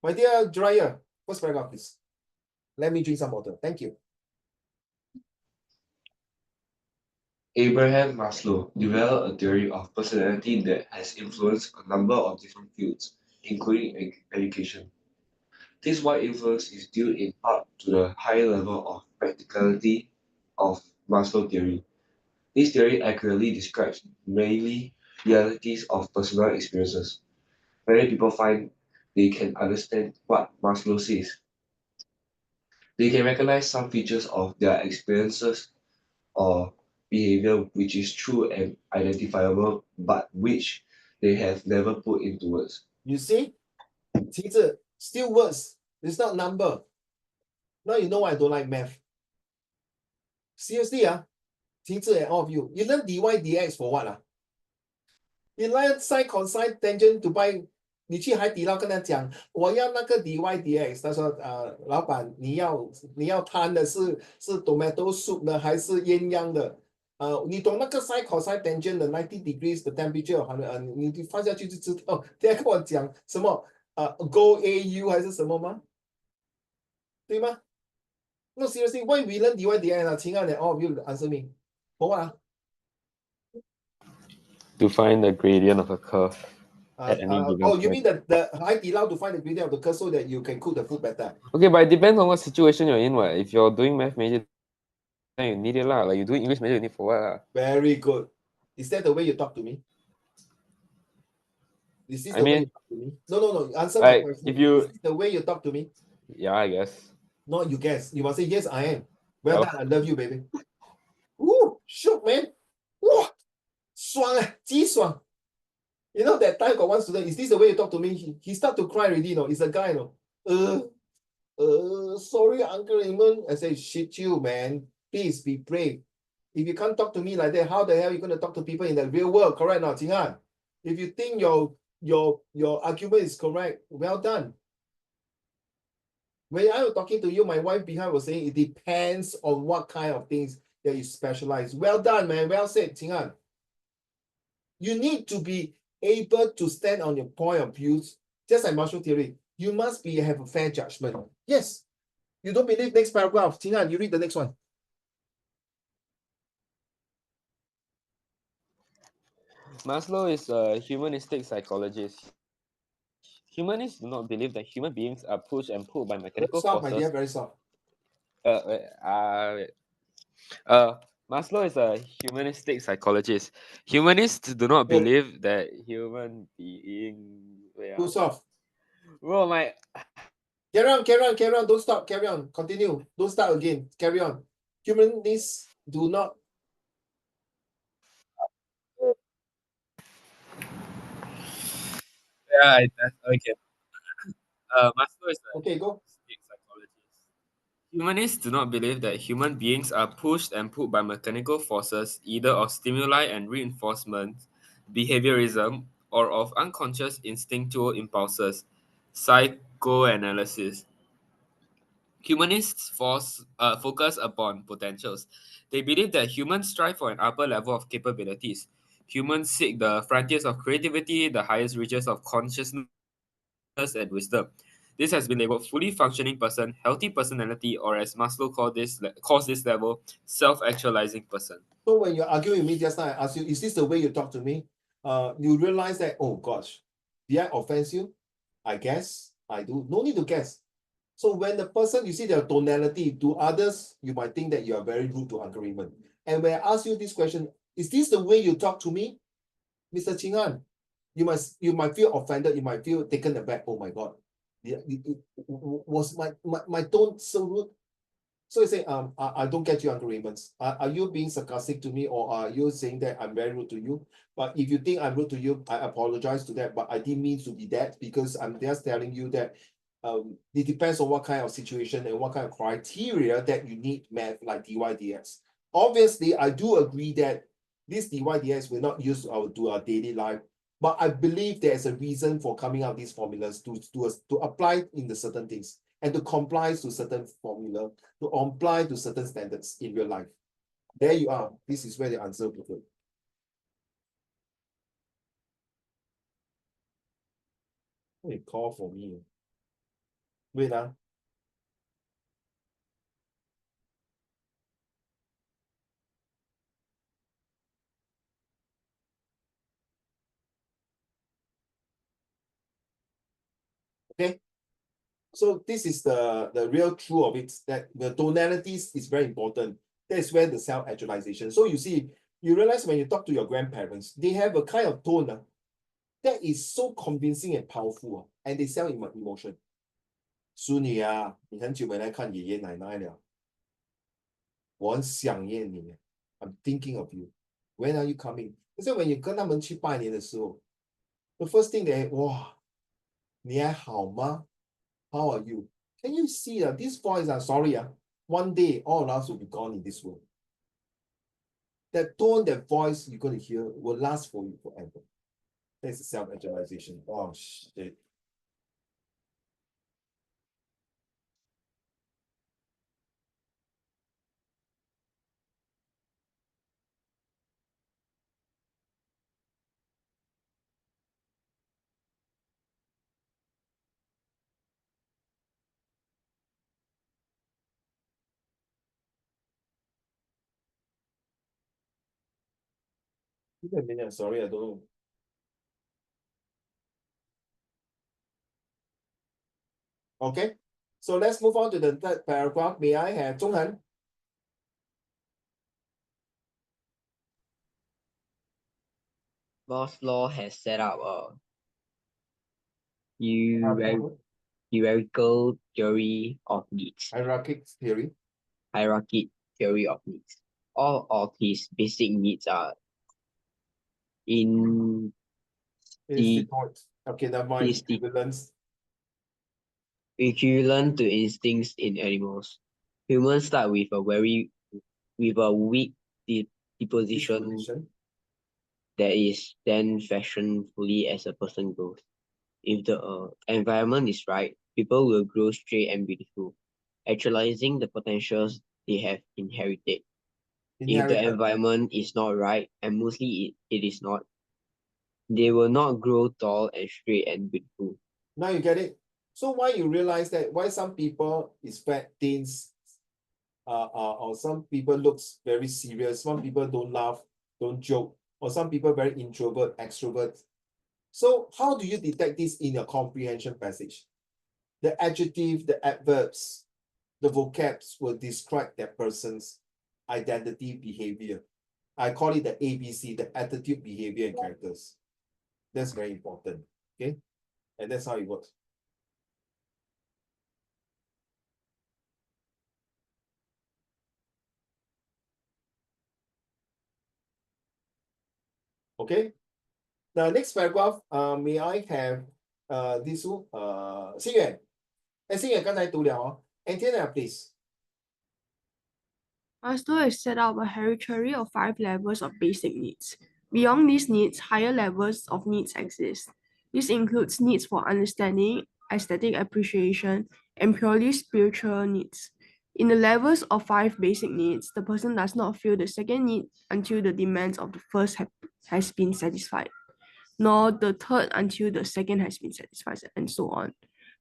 My dear Dryer, first paragraph, please. Let me drink some water. Thank you. Abraham Maslow developed a theory of personality that has influenced a number of different fields, including education. This wide influence is due in part to the high level of practicality of Maslow theory. This theory accurately describes mainly realities of personal experiences. Many people find they can understand what Maslow says. They can recognize some features of their experiences or behavior which is true and identifiable, but which they have never put into words. You see? Teacher, still words. It's not number. Now you know why I don't like math. Seriously, teacher and all of you, you learn dy dx for what? You learn sine cosine tangent to buy. 你去海底捞跟他讲，我要那个 dy dx， 他说老板你要摊的是 tomato soup 呢，还是鸳鸯的？你懂那个 sine cosine tangent 的 90 degrees 的 temperature 你放下去就知道。等下跟我讲什么go au 还是什么吗？对吗？ No, seriously, why we learn dy dx 请问 all of you answer me. For what? To find the gradient of a curve at any given Oh, you point. mean the 海底捞 to find the gradient of the curve so that you can cook the food better? Okay, but it depends on what situation you're in. What if you're doing math major, then you need it lah. Like you do English major, you need for what lah? Very good. Is that the way you talk to me? Is this I the way mean, you talk to me? No. Answer my like question. if you, Is this the way you talk to me? yeah, I guess. No, you guess. You must say yes, I am. Well Oh. done. I love you, baby. Woo, shook, man. Woo, 爽啊，极爽. You know that time got one student. Is this the way you talk to me? He start to cry already. No, it's a guy. No. Sorry, Uncle Raymond. I say, shit you, man. Please be brave. If you can't talk to me like that, how the hell are you going to talk to people in the real world? Correct now, Qinghan? If you think your argument is correct, well done. When I was talking to you, my wife behind was saying it depends on what kind of things that you specialize. Well done, man. Well said, Qinghan. You need to be able to stand on your point of views, just like martial theory. You must have a fair judgment. Yes. You don't believe next paragraph. Qinghan, you read the next one. Maslow is a humanistic psychologist. Humanists do not believe that human beings are pushed and pulled by mechanical Soft, my forces. dear, very soft. Maslow is a humanistic psychologist. Humanists do not believe that human beings. Too soft. Bro, my. Carry on. Don't stop. Carry on. Continue. Don't start again. Carry on. Humanists do not. Yeah, okay. Maslow is a Okay, go. humanistic psychologist. Humanists do not believe that human beings are pushed and pulled by mechanical forces, either of stimuli and reinforcement, behaviorism, or of unconscious instinctual impulses, psychoanalysis. Humanists focus upon potentials. They believe that humans strive for an upper level of capabilities. Humans seek the frontiers of creativity, the highest reaches of consciousness and wisdom. This has been labeled fully functioning person, healthy personality, or as Maslow calls this level, self-actualizing person. So when you're arguing with me just now, I ask you, is this the way you talk to me? You realize that, oh gosh, did I offend you? I guess I do. No need to guess. So when the person, you see their tonality, to others, you might think that you are very rude to Uncle Raymond. And when I ask you this question, is this the way you talk to me, Mr. Ching An? You might feel offended, you might feel taken aback. Oh my God. Was my tone so rude? So you say, I don't get you, Uncle Raymond. Are you being sarcastic to me, or are you saying that I'm very rude to you? But if you think I'm rude to you, I apologize to that, but I didn't mean to be that, because I'm just telling you that it depends on what kind of situation and what kind of criteria that you need math like DYDX. Obviously, I do agree that this DYDX will not use to our daily life, but I believe there's a reason for coming out these formulas to apply in the certain things and to comply to certain formula, to apply to certain standards in real life. There you are. This is where the answer will go. Wait, call for me. Wait, okay. So this is the real truth of it, that the tonalities is very important. That's where the self-actualization. So you see, you realize when you talk to your grandparents, they have a kind of tone that is so convincing and powerful, and they sell emotion. 孙女啊，你很久没来看爷爷奶奶了，我很想念你。I'm thinking of you. When are you coming? So when you 跟他们去拜年的时候 the first thing they, 哇，你还好吗？ How are you? Can you see this voice? Sorry, one day all of us will be gone in this world. That tone, that voice you're going to hear will last for you forever. That's self-actualization. Oh, shit. Give me a minute. Sorry, I don't know. Okay, so let's move on to the third paragraph. May I have Zhonghan? Moore's law has set up a hierarchical theory of needs. Hierarchic theory. Hierarchy theory of needs. All of his basic needs are in the Okay, never mind. equivalent to instincts in animals. Humans start with a weak disposition that is then fashioned fully as a person grows. If the environment is right, people will grow straight and beautiful, actualizing the potentials they have inherited. If the environment is not right, and mostly it is not, they will not grow tall and straight and beautiful. Now you get it. So why you realize that why some people is fat, thins, or some people looks very serious, some people don't laugh, don't joke, or some people very introvert, extrovert. So how do you detect this in your comprehension passage? The adjective, the adverbs, the vocabs will describe that person's identity, behavior. I call it the ABC, the attitude, behavior, and characters. That's very important. Okay, and that's how it works. Okay, the next paragraph, may I have this one? 心远，心远刚才读了哦 Antenna, please. Maslow has set out a hierarchy of 5 levels of basic needs. Beyond these needs, higher levels of needs exist. This includes needs for understanding, aesthetic appreciation, and purely spiritual needs. In the levels of 5 basic needs, the person does not feel the second need until the demands of the first has been satisfied, nor the third until the second has been satisfied, and so on.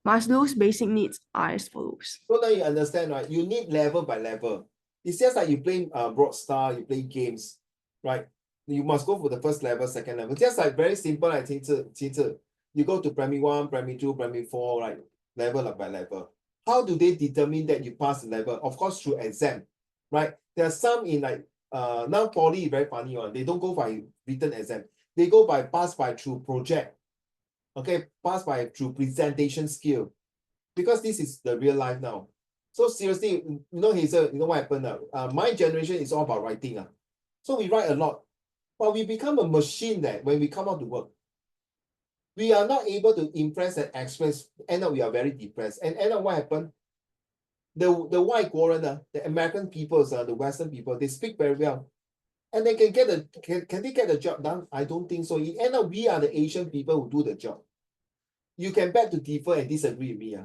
Maslow's basic needs are as follows. So now you understand, right? You need level by level. It's just like you play Broad Star, you play games, right? You must go for the first level, second level. Just like very simple, like 其次, you go to primary 1, primary 2, primary 4, right? level by level. How do they determine that you pass the level? Of course, through exam, right? There are some in like now poly very funny one. They don't go by written exam. They go by pass by through project. Okay, pass by through presentation skill, because this is the real life now. So seriously, you know, Hazel, you know what happened now? My generation is all about writing. So we write a lot, but we become a machine that when we come out to work, we are not able to impress and express. End up we are very depressed. And end up what happened? The white foreigner, the American peoples, the Western people, they speak very well. And they can get can they get the job done? I don't think so. In end up, we are the Asian people who do the job. You can beg to differ and disagree with me.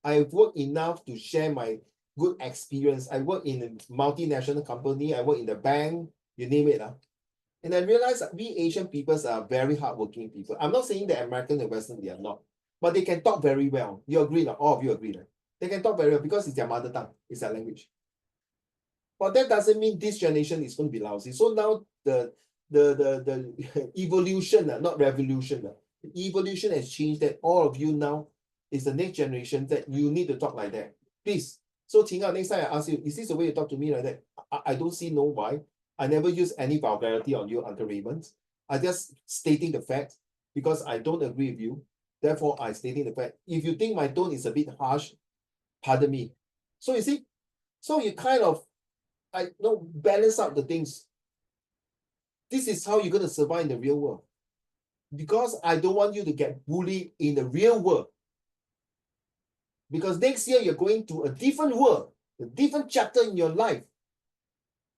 I've worked enough to share my good experience. I work in a multinational company. I work in the bank, you name it. And I realize that we Asian peoples are very hardworking people. I'm not saying that American and Western, they are not, but they can talk very well. You agree? All of you agree? They can talk very well because it's their mother tongue, it's their language. But that doesn't mean this generation is going to be lousy. So now the evolution, not revolution, evolution has changed that all of you now is the next generation that you need to talk like that. Please. So Tina, next time I ask you, is this the way you talk to me like that? I don't see no why. I never use any vulgarity on you, Uncle Raymond. I just stating the fact because I don't agree with you. Therefore, I stating the fact. If you think my tone is a bit harsh, pardon me. So you see, so you kind of balance out the things. This is how you're going to survive in the real world. Because I don't want you to get bullied in the real world. Because next year you're going to a different world, a different chapter in your life.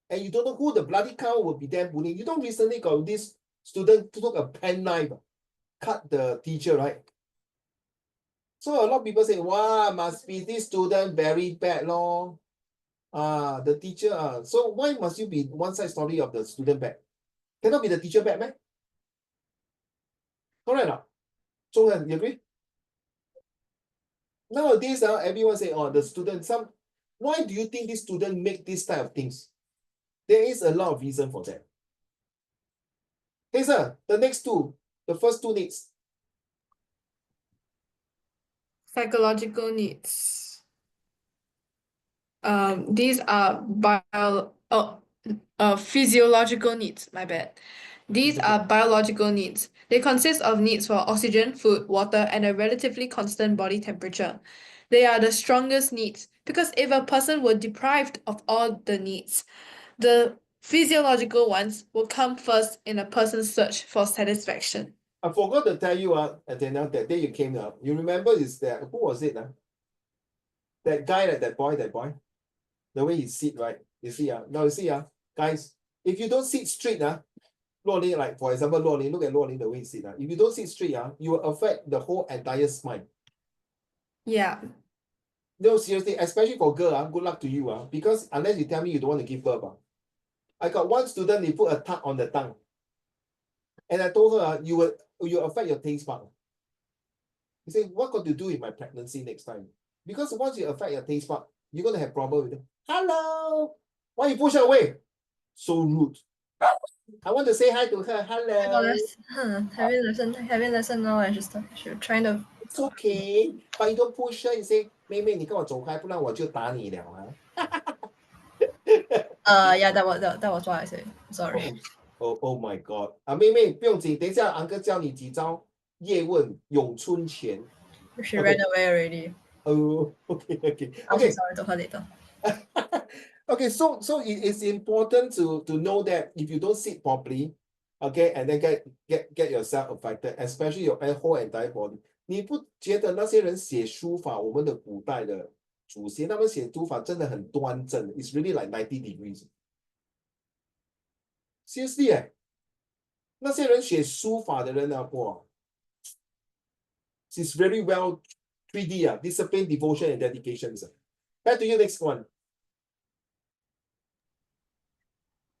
And you don't know who the bloody cow will be there bullying. You don't recently got this student who took a penknife, cut the teacher, right? So a lot of people say, wow, must be this student very bad, lor. The teacher, so why must you be one side story of the student bad? Cannot be the teacher bad, man. Correct or not? Zhonghan, you agree? Nowadays, everyone say, oh, the student, why do you think this student make this type of things? There is a lot of reason for that. Hey, sir, the first two needs. Psychological needs. These are physiological needs, my bad. These are biological needs. They consist of needs for oxygen, food, water, and a relatively constant body temperature. They are the strongest needs because if a person were deprived of all the needs, the physiological ones will come first in a person's search for satisfaction. I forgot to tell you, Athena, that day you came up. You remember is that who was it? That guy, that boy, the way he sit, right? You see, now you see, guys, if you don't sit straight, Luolin, like for example, Luolin, look at Luolin, the way he sit. If you don't sit straight, you will affect the whole entire spine. Yeah. No, seriously, especially for girl, good luck to you, because unless you tell me you don't want to give birth. I got one student, they put a tug on the tongue. And I told her, you will affect your taste bud. He said, what got to do with my pregnancy next time? Because once you affect your taste bud, you're going to have problem with it. Hello! Why you push her away? So rude. I want to say hi to her. Hello. Having lesson now. I just trying to. It's okay. But you don't push her. You say, 妹妹,你跟我走开,不然我就打你了. Yeah, that was what I said. Sorry. Oh my God. 妹妹,不用紧,等一下 uncle 教你几招叶问咏春拳. She ran away already. Oh, okay. I'm so sorry to her later. Okay, so it's important to know that if you don't sit properly, okay, and then get yourself affected, especially your whole entire body. 你不觉得那些人写书法，我们的古代的祖先，他们写书法真的很端正 ，it's really like 90 degrees. Seriously, 那些人写书法的人哇 ，it's very well 3D discipline, devotion, and dedication. Back to you, next one.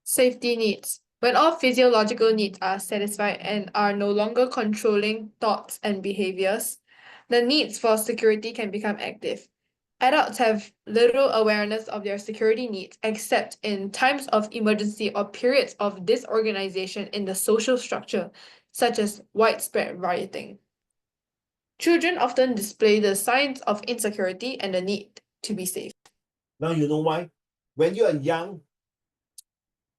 Safety needs. When all physiological needs are satisfied and are no longer controlling thoughts and behaviors, the needs for security can become active. Adults have little awareness of their security needs except in times of emergency or periods of disorganization in the social structure, such as widespread rioting. Children often display the signs of insecurity and the need to be safe. Now you know why? When you are young,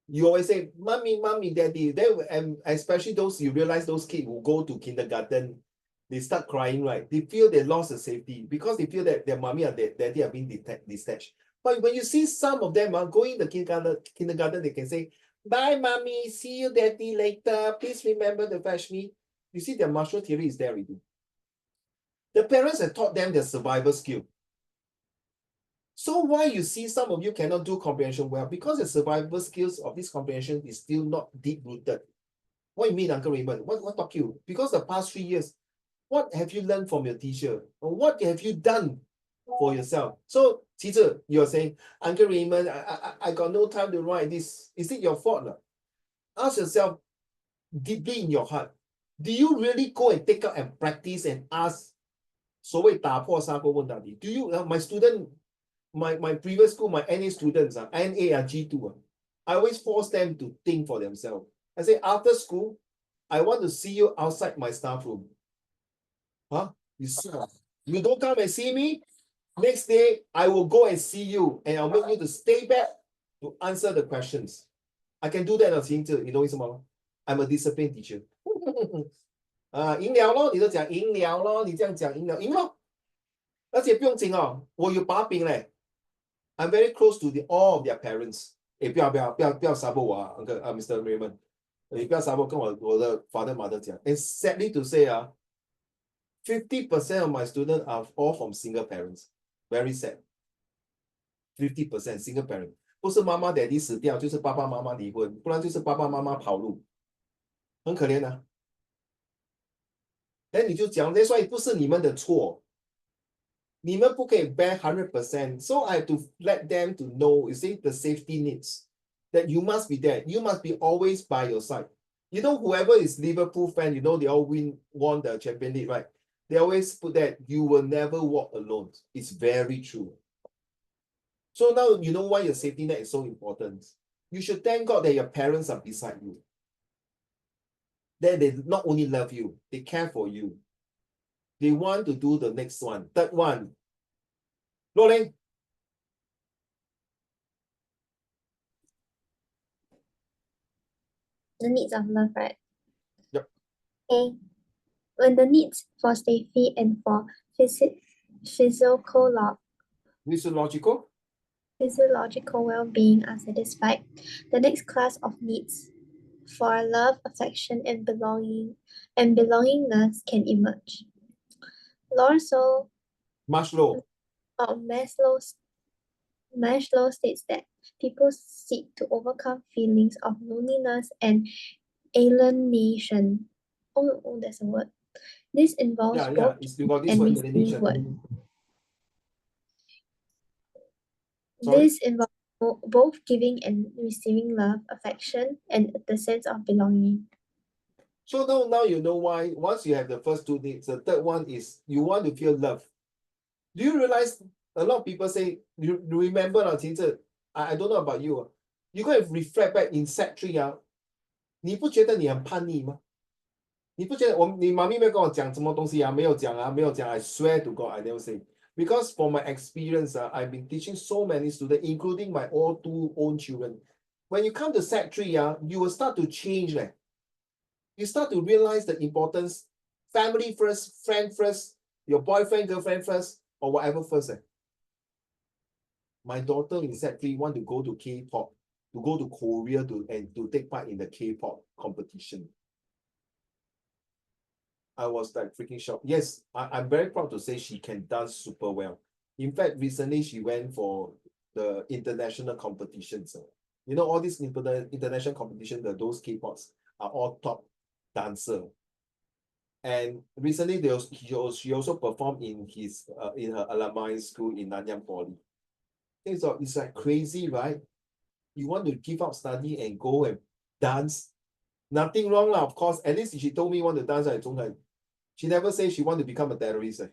you always say, mommy, mommy, daddy. Then, and especially those, you realize those kids who go to kindergarten, they start crying, right? They feel they lost the safety because they feel that their mommy and their daddy are being detached. But when you see some of them going to kindergarten, they can say, bye, mommy, see you, daddy, later. Please remember to fetch me. You see, their martial theory is there already. The parents have taught them their survival skill. So why you see some of you cannot do comprehension well? Because the survival skills of this comprehension is still not deep-rooted. What you mean, Uncle Raymond? What talk you? Because the past 3 years, what have you learned from your teacher? Or what have you done for yourself? So, teacher, you're saying, Uncle Raymond, I got no time to write this. Is it your fault? Ask yourself deeply in your heart, do you really go and take out and practice and ask 所谓打破砂锅问到底? Do you, my student, my previous school, my NA students, NA G2, I always force them to think for themselves. I say, after school, I want to see you outside my staff room. Huh? You don't come and see me? Next day, I will go and see you, and I'll make you to stay back to answer the questions. I can do that, you know 为什么吗? I'm a discipline teacher. 赢了咯，你就讲赢了咯，你这样讲赢了，赢咯。而且不用紧哦，我有把柄嘞。I'm very close to all of their parents. 不要 sabo 我啊，Mr. Raymond， 你不要 sabo 跟我的 father mother 讲。And sadly to say 50% of my students are all from single parents. Very sad. 50% single parent， 不是妈妈 daddy 死掉，就是爸爸妈妈离婚，不然就是爸爸妈妈跑路，很可怜啊。那你就讲，所以不是你们的错。你们不可以 bear 100%. So I have to let them to know, you see, the safety needs. That you must be there. You must be always by your side. You know, whoever is Liverpool fan, you know, they all won the Champions League, right? They always put that you will never walk alone. It's very true. So now you know why your safety net is so important. You should thank God that your parents are beside you. That they not only love you, they care for you. They want to do the next one. Third one. Rolling. The needs of love, right? Yep. A. When the needs for safety and for physiological well-being are satisfied, the next class of needs for love, affection, and belongingness can emerge. Maslow states that people seek to overcome feelings of loneliness and alienation. Oh, that's a word. This involves both and receiving word. This involves both giving and receiving love, affection, and the sense of belonging. So now you know why. Once you have the first two needs, the third one is you want to feel love. Do you realize a lot of people say, you remember, I don't know about you, you go and reflect back in Sec 3 你不觉得你很叛逆吗？你不觉得你妈咪没有跟我讲什么东西没有讲I swear to God I never say. Because from my experience, I've been teaching so many students, including my two own children. When you come to Sec 3, you will start to change. You start to realize the importance, family first, friend first, your boyfriend, girlfriend first, or whatever first. My daughter in Sec 3 want to go to K-pop, to go to Korea to take part in the K-pop competition. I was like freaking shocked. Yes, I'm very proud to say she can dance super well. In fact, recently she went for the international competitions. You know, all these international competitions, those K-pops are all top dancer. And recently she also performed in her alumni school in Nanyang Poly. It's like crazy, right? You want to give up study and go and dance. Nothing wrong, of course. At least she told me want to dance. She never said she want to become a terrorist.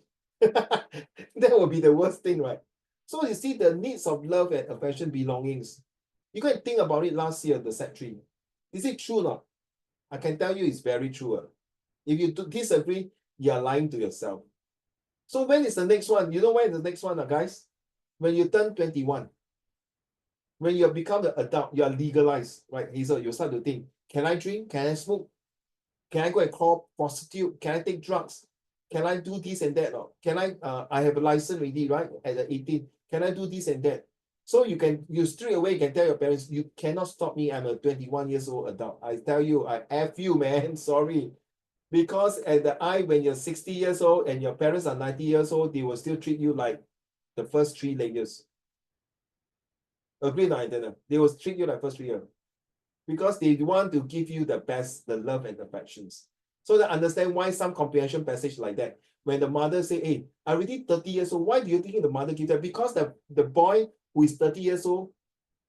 That would be the worst thing, right? So you see the needs of love and affection, belongings. You can think about it last year, the Sec 3. Is it true or not? I can tell you it's very true. If you disagree, you are lying to yourself. So when is the next one? You know when is the next one, guys? When you turn 21. When you become an adult, you are legalized, right, Hazel? You start to think, can I drink? Can I smoke? Can I go and call prostitute? Can I take drugs? Can I do this and that? Or can I have a license already, right? At the 18, can I do this and that? So you straight away can tell your parents, you cannot stop me. I'm a 21 years old adult. I tell you, I F you, man. Sorry. Because when you're 60 years old and your parents are 90 years old, they will still treat you like the first 3 layers. Agree, no, Antenna? They will treat you like first 3 years. Because they want to give you the best, the love and affections. So they understand why some comprehension passage like that. When the mother say, hey, I'm already 30 years old, why do you think the mother give that? Because the boy who is 30 years old,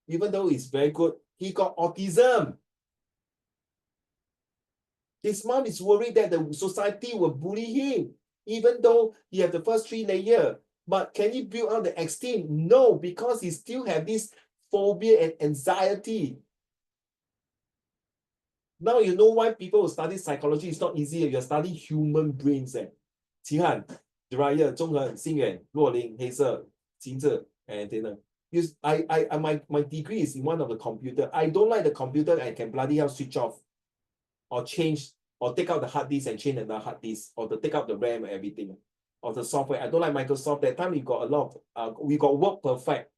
even though he's very good, he got autism. His mom is worried that the society will bully him, even though he have the first 3 layers. But can he build up the esteem? No, because he still have this phobia and anxiety. Now you know why people who study psychology is not easy. You're studying human brains. Qihan, Jiraya, Zhonghen, Xingyan, Luoling, Hazel, Qingze, and Dana. My degree is in one of the computer. I don't like the computer. I can bloody hell switch off or change or take out the hard disk and change another hard disk or to take out the RAM and everything or the software. I don't like Microsoft. That time we got a lot of, we got Word Perfect.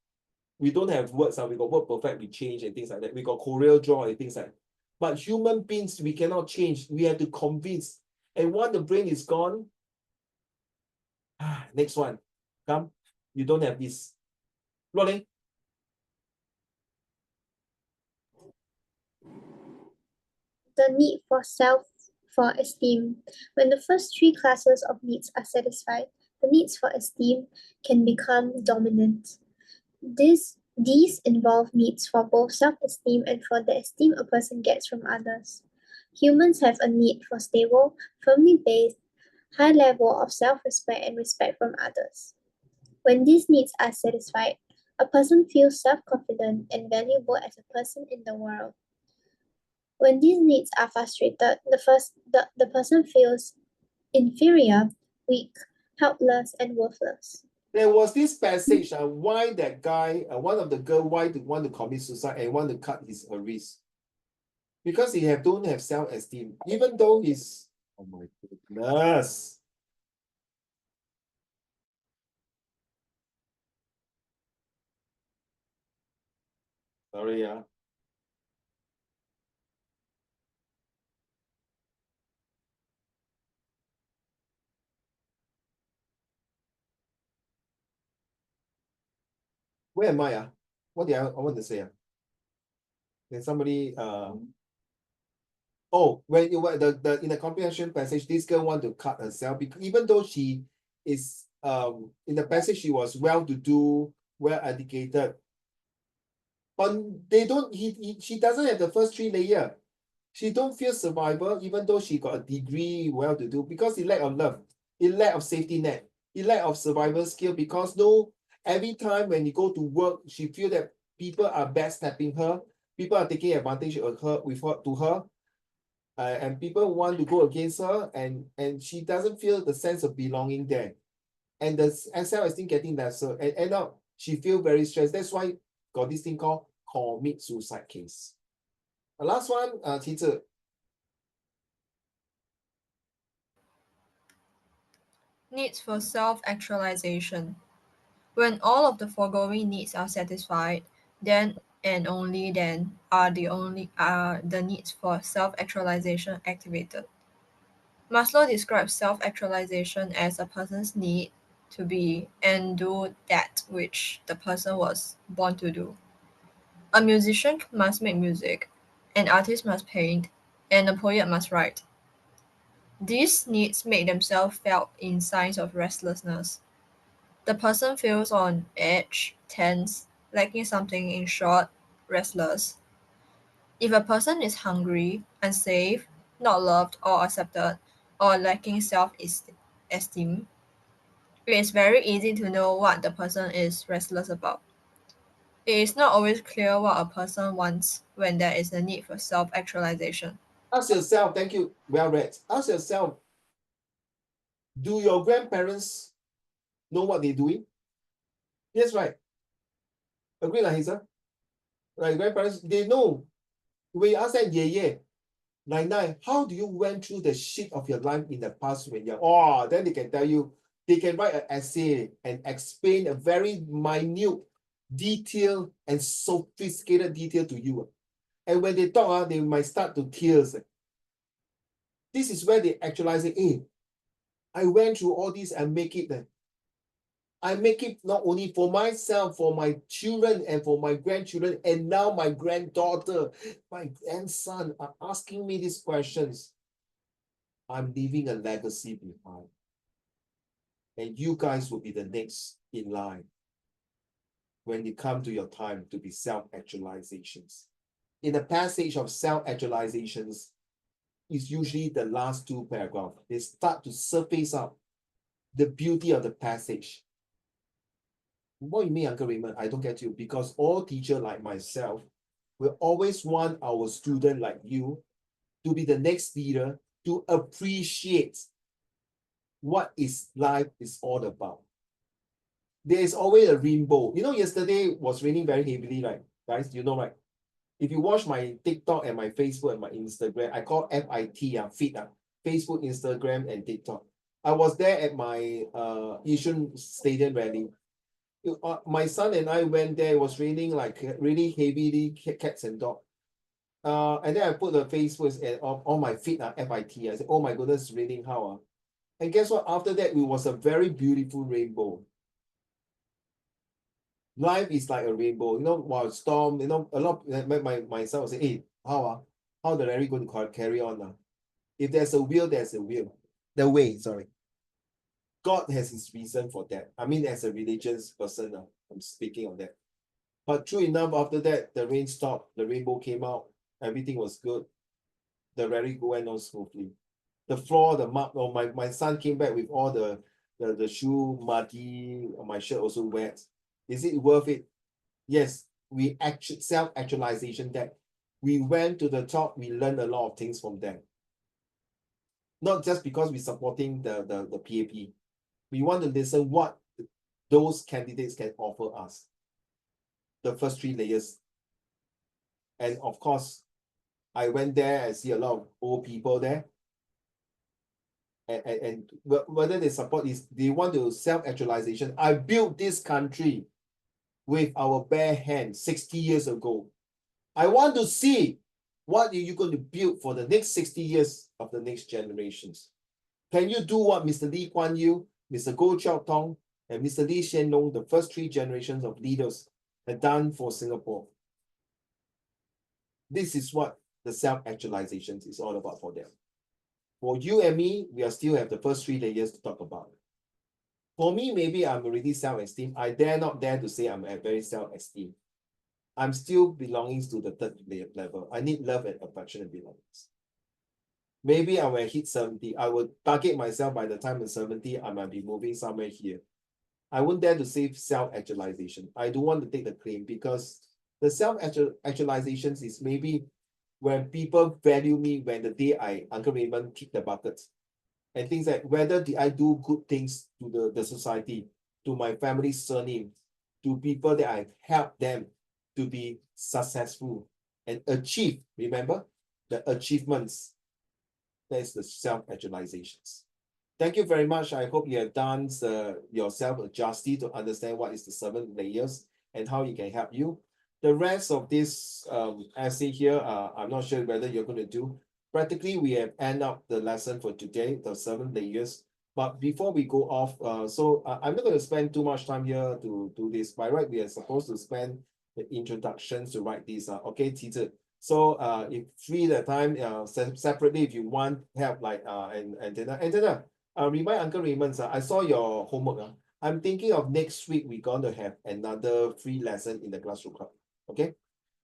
We don't have words. We got Word Perfect. We change and things like that. We got Corel Draw and things like that. But human beings, we cannot change. We have to convince. And once the brain is gone, next one. Come, you don't have this. Rolling. The need for esteem. When the first 3 classes of needs are satisfied, the needs for esteem can become dominant. These involve needs for both self-esteem and for the esteem a person gets from others. Humans have a need for stable, firmly based, high level of self-respect and respect from others. When these needs are satisfied, a person feels self-confident and valuable as a person in the world. When these needs are frustrated, the person feels inferior, weak, helpless, and worthless. There was this passage why that guy, one of the girl, why to want to commit suicide and want to cut his wrist. Because he don't have self-esteem, even though he's, oh my goodness. Sorry, Where am I? What did I want to say? Can somebody oh, when you were the in the comprehension passage, this girl want to cut herself because even though she is in the passage she was well-to-do, well-educated, but she doesn't have the first 3 layers. She don't feel survivor, even though she got a degree, well-to-do, because he lack of love, he lack of safety net, he lack of survival skill. Because every time when you go to work, she feel that people are backstabbing her, people are taking advantage of her to her. And people want to go against her, and she doesn't feel the sense of belonging there, and the self-esteem getting lesser, and end up she feel very stressed. That's why got this thing called commit suicide case. The last one, Qizhe. Needs for self-actualization. When all of the foregoing needs are satisfied, then and only then are the needs for self-actualization activated. Maslow describes self-actualization as a person's need to be and do that which the person was born to do. A musician must make music, an artist must paint, and a poet must write. These needs make themselves felt in signs of restlessness. The person feels on edge, tense, lacking something, in short, restless. If a person is hungry, unsafe, not loved or accepted, or lacking self-esteem, it is very easy to know what the person is restless about. It is not always clear what a person wants when there is a need for self-actualization. Ask yourself, thank you, well read. Ask yourself, do your grandparents know what they're doing? Yes, right. Agree, lah, Hazel? Like grandparents, they know. When you ask that, yeah, nine, how do you went through the shit of your life in the past when you're, oh, then they can tell you, they can write an essay and explain a very minute, detailed, and sophisticated detail to you. And when they talk, they might start to tears. This is where they actualize it. Hey, I went through all this and make it. I make it not only for myself, for my children and for my grandchildren, and now my granddaughter, my grandson are asking me these questions. I'm leaving a legacy behind. And you guys will be the next in line when you come to your time to be self-actualizations. In the passage of self-actualizations, is usually the last two paragraphs. They start to surface up the beauty of the passage. What you mean, Uncle Raymond? I don't get you. Because all teachers like myself will always want our student like you to be the next leader, to appreciate what is life is all about. There is always a rainbow. You know, yesterday was raining very heavily, right? Guys, you know, right? If you watch my TikTok and my Facebook and my Instagram, I call FIT, feed, Facebook, Instagram, and TikTok. I was there at my Yishun Stadium rally. My son and I went there. It was raining like really heavily, cats and dogs. And then I put the Facebook and on my feed, FIT. I said, oh my goodness, it's raining how? And guess what? After that, it was a very beautiful rainbow. Life is like a rainbow, you know, while storm, you know, a lot of my son will say, hey, how the rally going to carry on now? If there's a will, there's a will. The way, sorry. God has his reason for that. I mean, as a religious person, I'm speaking of that. But true enough, after that, the rain stopped, the rainbow came out, everything was good. The rally went on smoothly. The floor, the mud, oh, my son came back with all the shoe muddy, my shirt also wet. Is it worth it? Yes, we self-actualization that we went to the top, we learned a lot of things from them. Not just because we're supporting the PAP. We want to listen what those candidates can offer us. The first three layers. And of course, I went there and see a lot of old people there. And whether they support this, they want to self-actualization. I built this country with our bare hands 60 years ago. I want to see what are you going to build for the next 60 years of the next generations. Can you do what Mr. Lee Kuan Yew, Mr. Goh Chok Tong, and Mr. Lee Hsien Loong, the first three generations of leaders, have done for Singapore? This is what the self-actualization is all about for them. For you and me, we still have the first three layers to talk about. For me, maybe I'm already self-esteem. I dare not dare to say I'm at very self-esteem. I'm still belonging to the third level. I need love and affection and belongings. Maybe I will hit 70. I will target myself by the time I'm 70, I might be moving somewhere here. I wouldn't dare to say self-actualization. I don't want to take the claim because the self-actualizations is maybe when people value me when the day Uncle Raymond kicked the bucket. And things like whether did I do good things to the society, to my family's surname, to people that I've helped them to be successful and achieve, remember, the achievements. That's the self-actualizations. Thank you very much. I hope you have done your self-adjusting to understand what is the 7 layers and how it can help you. The rest of this essay here, I'm not sure whether you're going to do. Practically, we have end up the lesson for today, the 7 layers. But before we go off, I'm not going to spend too much time here to do this. By right, we are supposed to spend the introductions to write these. Okay, teacher. So if free the time separately, if you want help like antenna, remind Uncle Raymond, I saw your homework. I'm thinking of next week we're going to have another free lesson in the classroom club. Okay,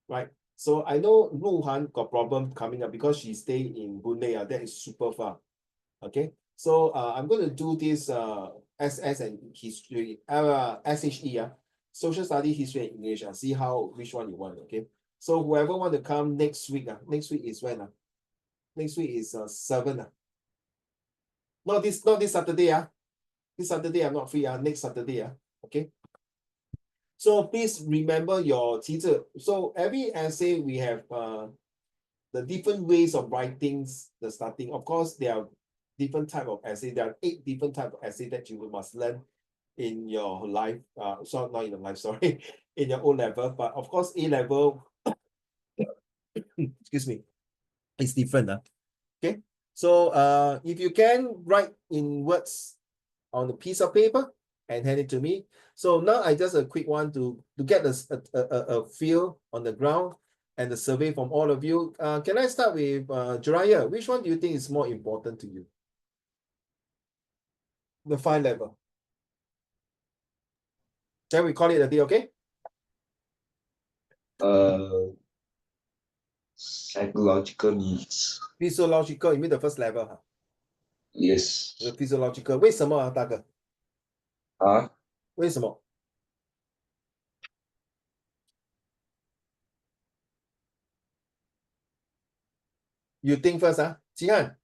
right. So I know Lu Han got problem coming up because she stay in Boon Lay. That is super far. Okay, so I'm going to do this SS and history, SHE, social study, history, and English. See which one you want. Okay. So whoever want to come next week, next week is when? Next week is 7. Not this Saturday. This Saturday I'm not free. Next Saturday. Okay. So please remember your teacher. So every essay we have the different ways of writing the starting. Of course, there are different type of essay. There are 8 different type of essay that you must learn in your life. Sorry, not in your life, sorry, in your O level. But of course, A level, excuse me, it's different. Okay. So if you can write in words on a piece of paper and hand it to me. So now I just a quick one to get a feel on the ground and the survey from all of you. Can I start with Jiraiya? Which one do you think is more important to you? The 5 level. Then we call it a day, okay? Psychological needs. Physiological, you mean the first level? Huh? Yes. The physiological. 为什么啊，大哥？为什么？ You think first, Jihan,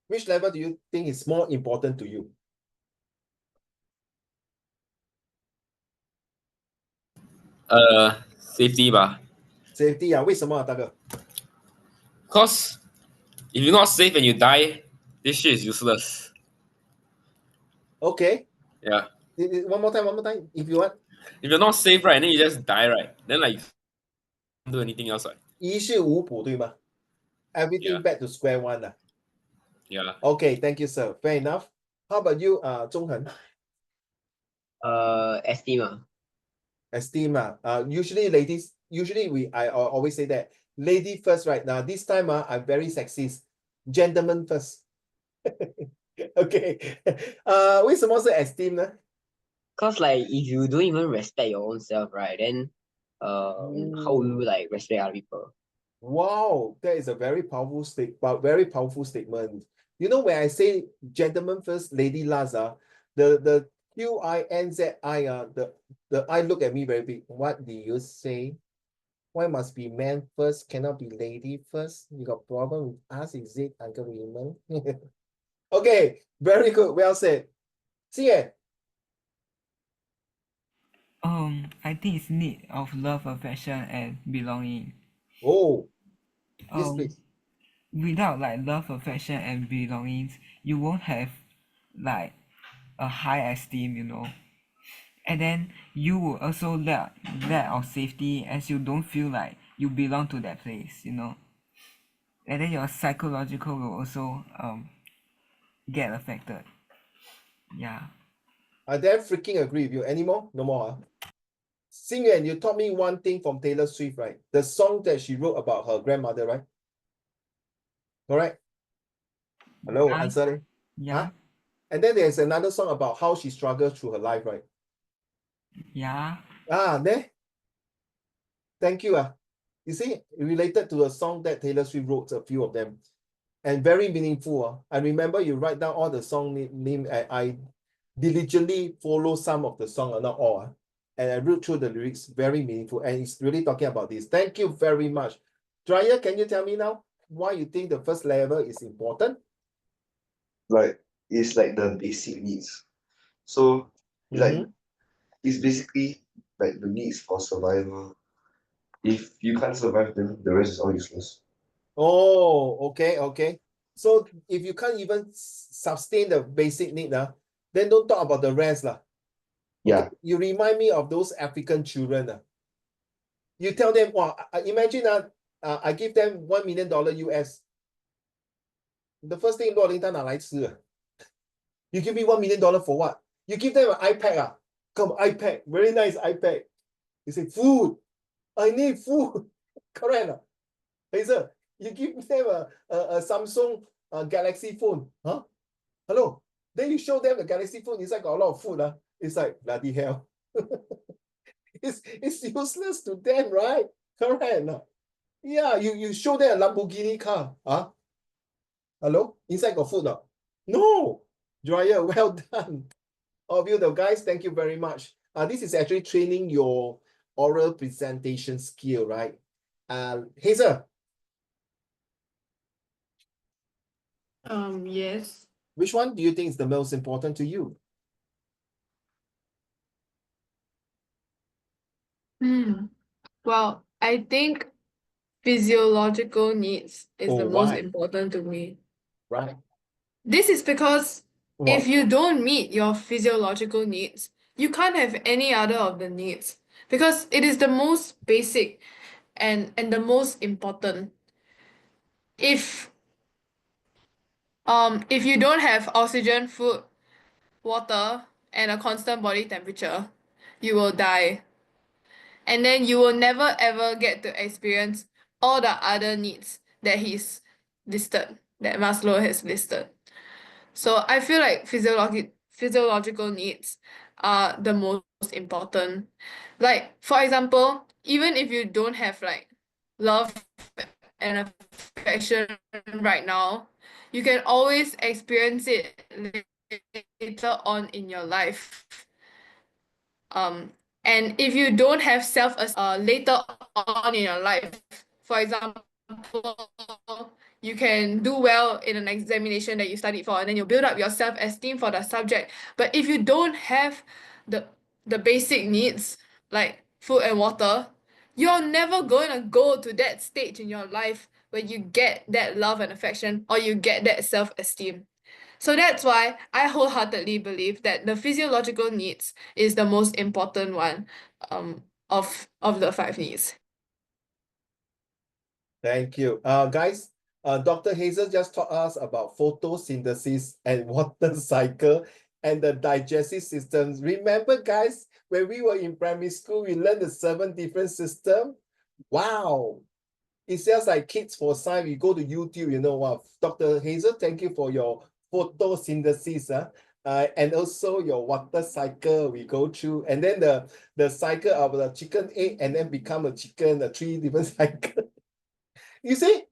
which level do you think is more important to you? Safety 吧 Safety 啊，为什么啊，大哥？ ，cause if you're not safe and you die, this shit is useless. Okay. Yeah. One more time. If you want. If you're not safe, right, and then you just die, right, then like you can't do anything else, right? 一事无补，对吗？ Everything Yeah. back to square one. Yeah. Okay, thank you, sir. Fair enough. How about you, Zhonghen? Esteem. Esteem. Usually ladies, I always say that. Lady first, right? Now this time I'm very sexist. Gentleman first. Okay. 为什么是 esteem 呢？ Cause like if you don't even respect your own self, right, then how will you like respect other people? Wow, that is a very powerful statement. You know, when I say gentleman first, lady last, the QINZI, the I look at me very big. What do you say? Why must be man first, cannot be lady first? You got problem with us, is it, Uncle Raymond? Okay, very good, well said. See it. I think it's need of love, affection, and belonging. Oh, yes, please. Without like love, affection, and belongings, you won't have like a high esteem, you know. And then you will also lack of safety as you don't feel like you belong to that place, you know. And then your psychological will also get affected. Yeah. I damn freaking agree with you. Any more? No more. Xingyuan, you taught me one thing from Taylor Swift, right? The song that she wrote about her grandmother, right? Correct? Hello, Yeah. answer. Yeah. Huh? And then there's another song about how she struggled through her life, right? Yeah. There. Thank you. You see, related to a song that Taylor Swift wrote, a few of them, and very meaningful. I remember you write down all the song name. I diligently follow some of the song, not all. And I read through the lyrics, very meaningful, and it's really talking about this. Thank you very much. Dryer, can you tell me now why you think the first level is important? Like it's like the basic needs. So like it's basically like the needs for survival. If you can't survive, then the rest is all useless. Oh, okay. So if you can't even sustain the basic need, then don't talk about the rest. Okay? Yeah. You remind me of those African children. You tell them, wow, imagine I give them $1 million US. The first thing, you give me $1 million for what? You give them an iPad. Come, iPad, very nice iPad. You say, food. I need food. Correct. Hazel, you give them a Samsung Galaxy phone. Huh? Hello. Then you show them the Galaxy phone inside got a lot of food. It's like, bloody hell. It's useless to them, right? Correct. Yeah, you show them a Lamborghini car. Hello? Inside got food. No. Dryer, well done. All of you, the guys, thank you very much. This is actually training your oral presentation skill, right? Hazel. Yes. Which one do you think is the most important to you? Well, I think physiological needs is Oh, the most why? important to me. Right. This is because if Wow. you don't meet your physiological needs, you can't have any other of the needs because it is the most basic and the most important. If you don't have oxygen, food, water, and a constant body temperature, you will die. And then you will never ever get to experience all the other needs that he's listed, that Maslow has listed. So I feel like physiological needs are the most important. Like, for example, even if you don't have like love and affection right now, you can always experience it later on in your life. And if you don't have later on in your life, for example, you can do well in an examination that you studied for, and then you build up your self-esteem for the subject. But if you don't have the basic needs like food and water, you're never going to go to that stage in your life where you get that love and affection or you get that self-esteem. So that's why I wholeheartedly believe that the physiological needs is the most important one of the five needs. Thank you. Guys, Dr. Hazel just taught us about photosynthesis and water cycle and the digestive systems. Remember, guys, when we were in primary school, we learned the 7 different systems. Wow. It's just like kids for science. You go to YouTube, you know what? Dr. Hazel, thank you for your photosynthesis. And also your water cycle we go through. And then the cycle of the chicken egg and then become a chicken, the 3 different cycles. You see?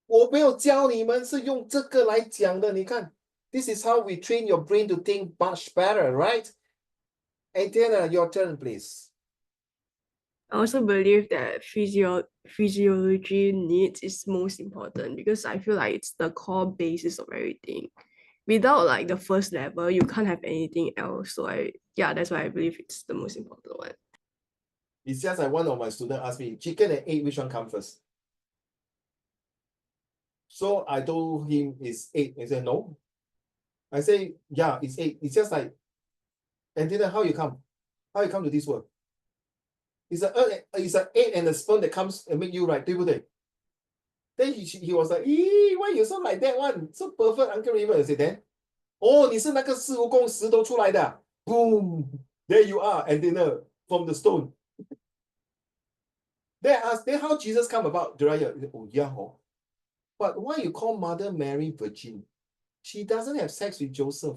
我没有教你们是用这个来讲的，你看 this is how we train your brain to think much better, right? Adriana, your turn, please. I also believe that physiology needs is most important because I feel like it's the core basis of everything. Without like the first level, you can't have anything else. So that's why I believe it's the most important one. It's just like one of my students asked me, chicken and egg, which one come first? So I told him it's egg. He said, no. I say, yeah, it's egg. It's just like, and then how you come? How you come to this world? It's an egg and a sperm that comes and make you right, 对不对? Then he was like, why you sound like that one? So perfect, Uncle Raymond. I said, then, 你是那个四蜈蚣石头出来的 Boom, there you are, and then from the stone. Then I asked, then how Jesus come about? Oh yeah, but why you call Mother Mary virgin? She doesn't have sex with Joseph.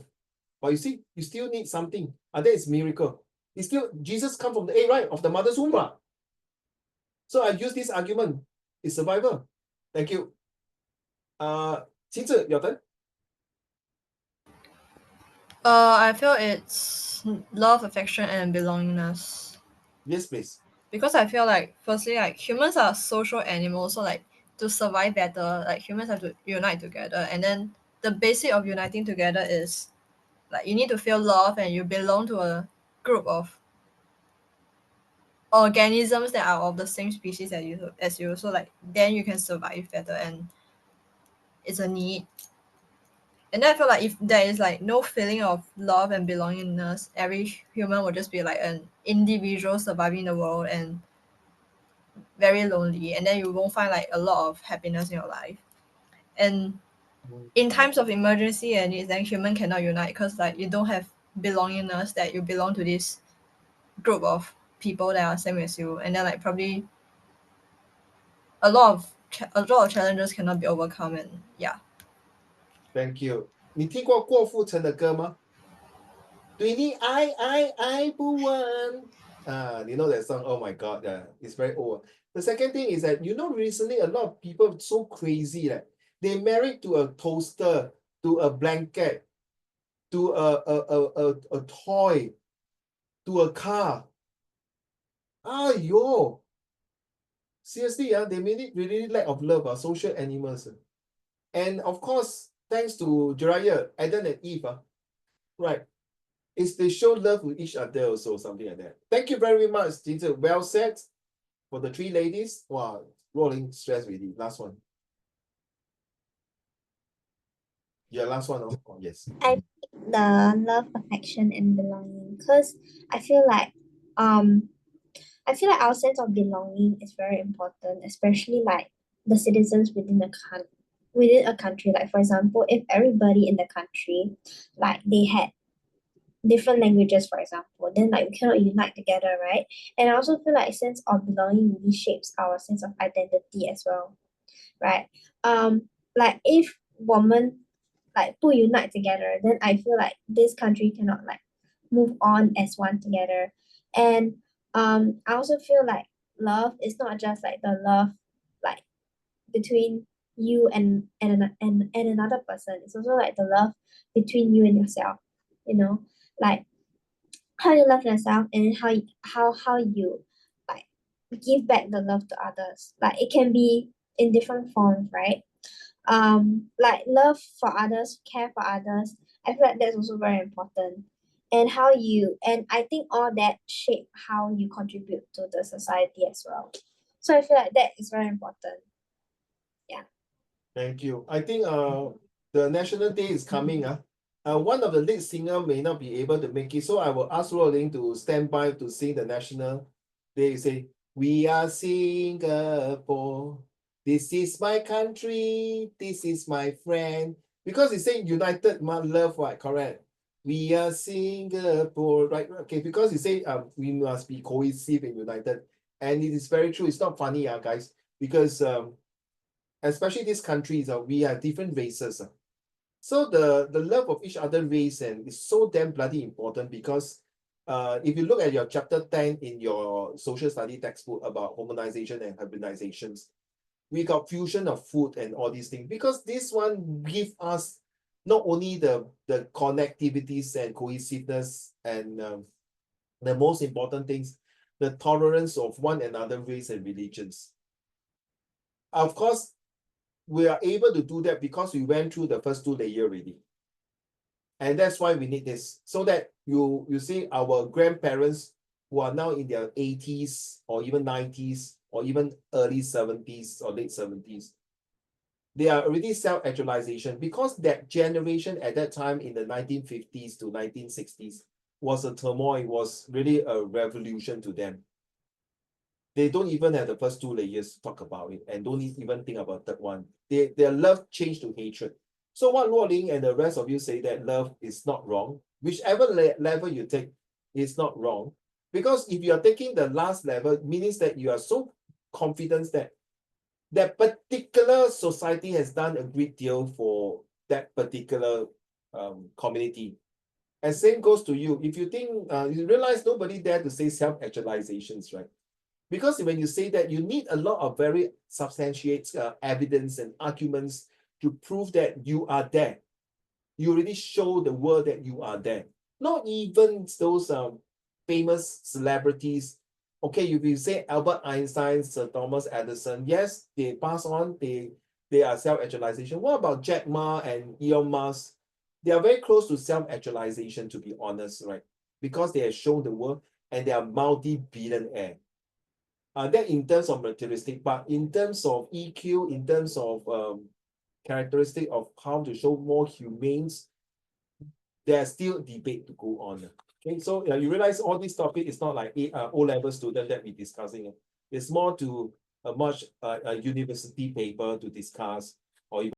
But you see, you still need something. That is miracle. It's still Jesus come from the egg, right? Of the mother's womb. So I use this argument. It's survival. Thank you. Qingzi, your turn. I feel it's love, affection, and belongingness. Yes, please. Because I feel like, firstly, like humans are social animals, so like to survive better, like humans have to unite together. And then the basic of uniting together is like you need to feel love and you belong to a group of organisms that are of the same species as you. So like then you can survive better, and it's a need. And then I feel like if there is like no feeling of love and belongingness, every human would just be like an individual surviving the world and very lonely, and then you won't find like a lot of happiness in your life. And in times of emergency and needs, then human cannot unite because like you don't have belongingness that you belong to this group of people that are same as you, and then like probably a lot of challenges cannot be overcome, and yeah. Thank you. 你听过郭富城的歌吗？对你爱不完。You know that song? Oh my God, yeah, it's very old. The second thing is that recently a lot of people so crazy that they married to a toaster, to a blanket, to a toy, to a car. Yo, seriously, they made it really lack of love, social animals. And of course, thanks to Jeriah, Adam and Eve, right? It's they show love with each other also, something like that. Thank you very much, Jinze. Well said for the three ladies. Wow, rolling stress really. Last one. Yeah, last one. Oh, yes. I pick the love, affection, and belonging because I feel like um our sense of belonging is very important, especially like the citizens within a country. Like for example, if everybody in the country like they had different languages, for example, then like we cannot unite together, right? And I also feel like a sense of belonging really shapes our sense of identity as well, right? Like if women like 不 unite together, then I feel like this country cannot like move on as one together. And I also feel like love is not just like the love like between you and another person. It's also like the love between you and yourself, you know, like how you love yourself and how you like give back the love to others. Like it can be in different forms, right? Like love for others, care for others. I feel like that's also very important. And I think all that shape how you contribute to the society as well. So I feel like that is very important. Yeah. Thank you. I think the National Day is coming. One of the lead singer may not be able to make it, so I will ask Rolling to stand by to sing the National Day. Say, "We are Singapore. This is my country. This is my friend." Because it's saying united, my love, right? Correct. We are Singapore, right? Okay, because you say we must be cohesive and united, and it is very true. It's not funny, guys, because especially these countries, we have different races. So the love of each other race and is so damn bloody important because if you look at your chapter 10 in your social study textbook about homogenization and hybridizations, we got fusion of food and all these things because this one give us not only the connectivities and cohesiveness and the most important things, the tolerance of one another race and religions. Of course, we are able to do that because we went through the first two layers already. And that's why we need this. So that you see our grandparents who are now in their 80s or even 90s or even early 70s or late 70s, they are already self-actualization because that generation at that time in the 1950s to 1960s was a turmoil, was really a revolution to them. They don't even have the first two layers to talk about it and don't even think about that one. Their love changed to hatred. So what Luo Ling and the rest of you say that love is not wrong, whichever level you take is not wrong. Because if you are taking the last level, it means that you are so confident that that particular society has done a great deal for that particular community. And same goes to you. If you think, you realize nobody dare to say self-actualizations, right? Because when you say that, you need a lot of very substantiate evidence and arguments to prove that you are there. You already show the world that you are there. Not even those famous celebrities. Okay, if you say Albert Einstein, Sir Thomas Edison, yes, they pass on, they are self-actualization. What about Jack Ma and Elon Musk? They are very close to self-actualization, to be honest, right? Because they have shown the world and they are multi-billionaire. That in terms of materialistic, but in terms of EQ, in terms of characteristic of how to show more humane, there's still debate to go on. Okay, so you realize all this topic is not like O-level student that we're discussing. It's more to a much a university paper to discuss, or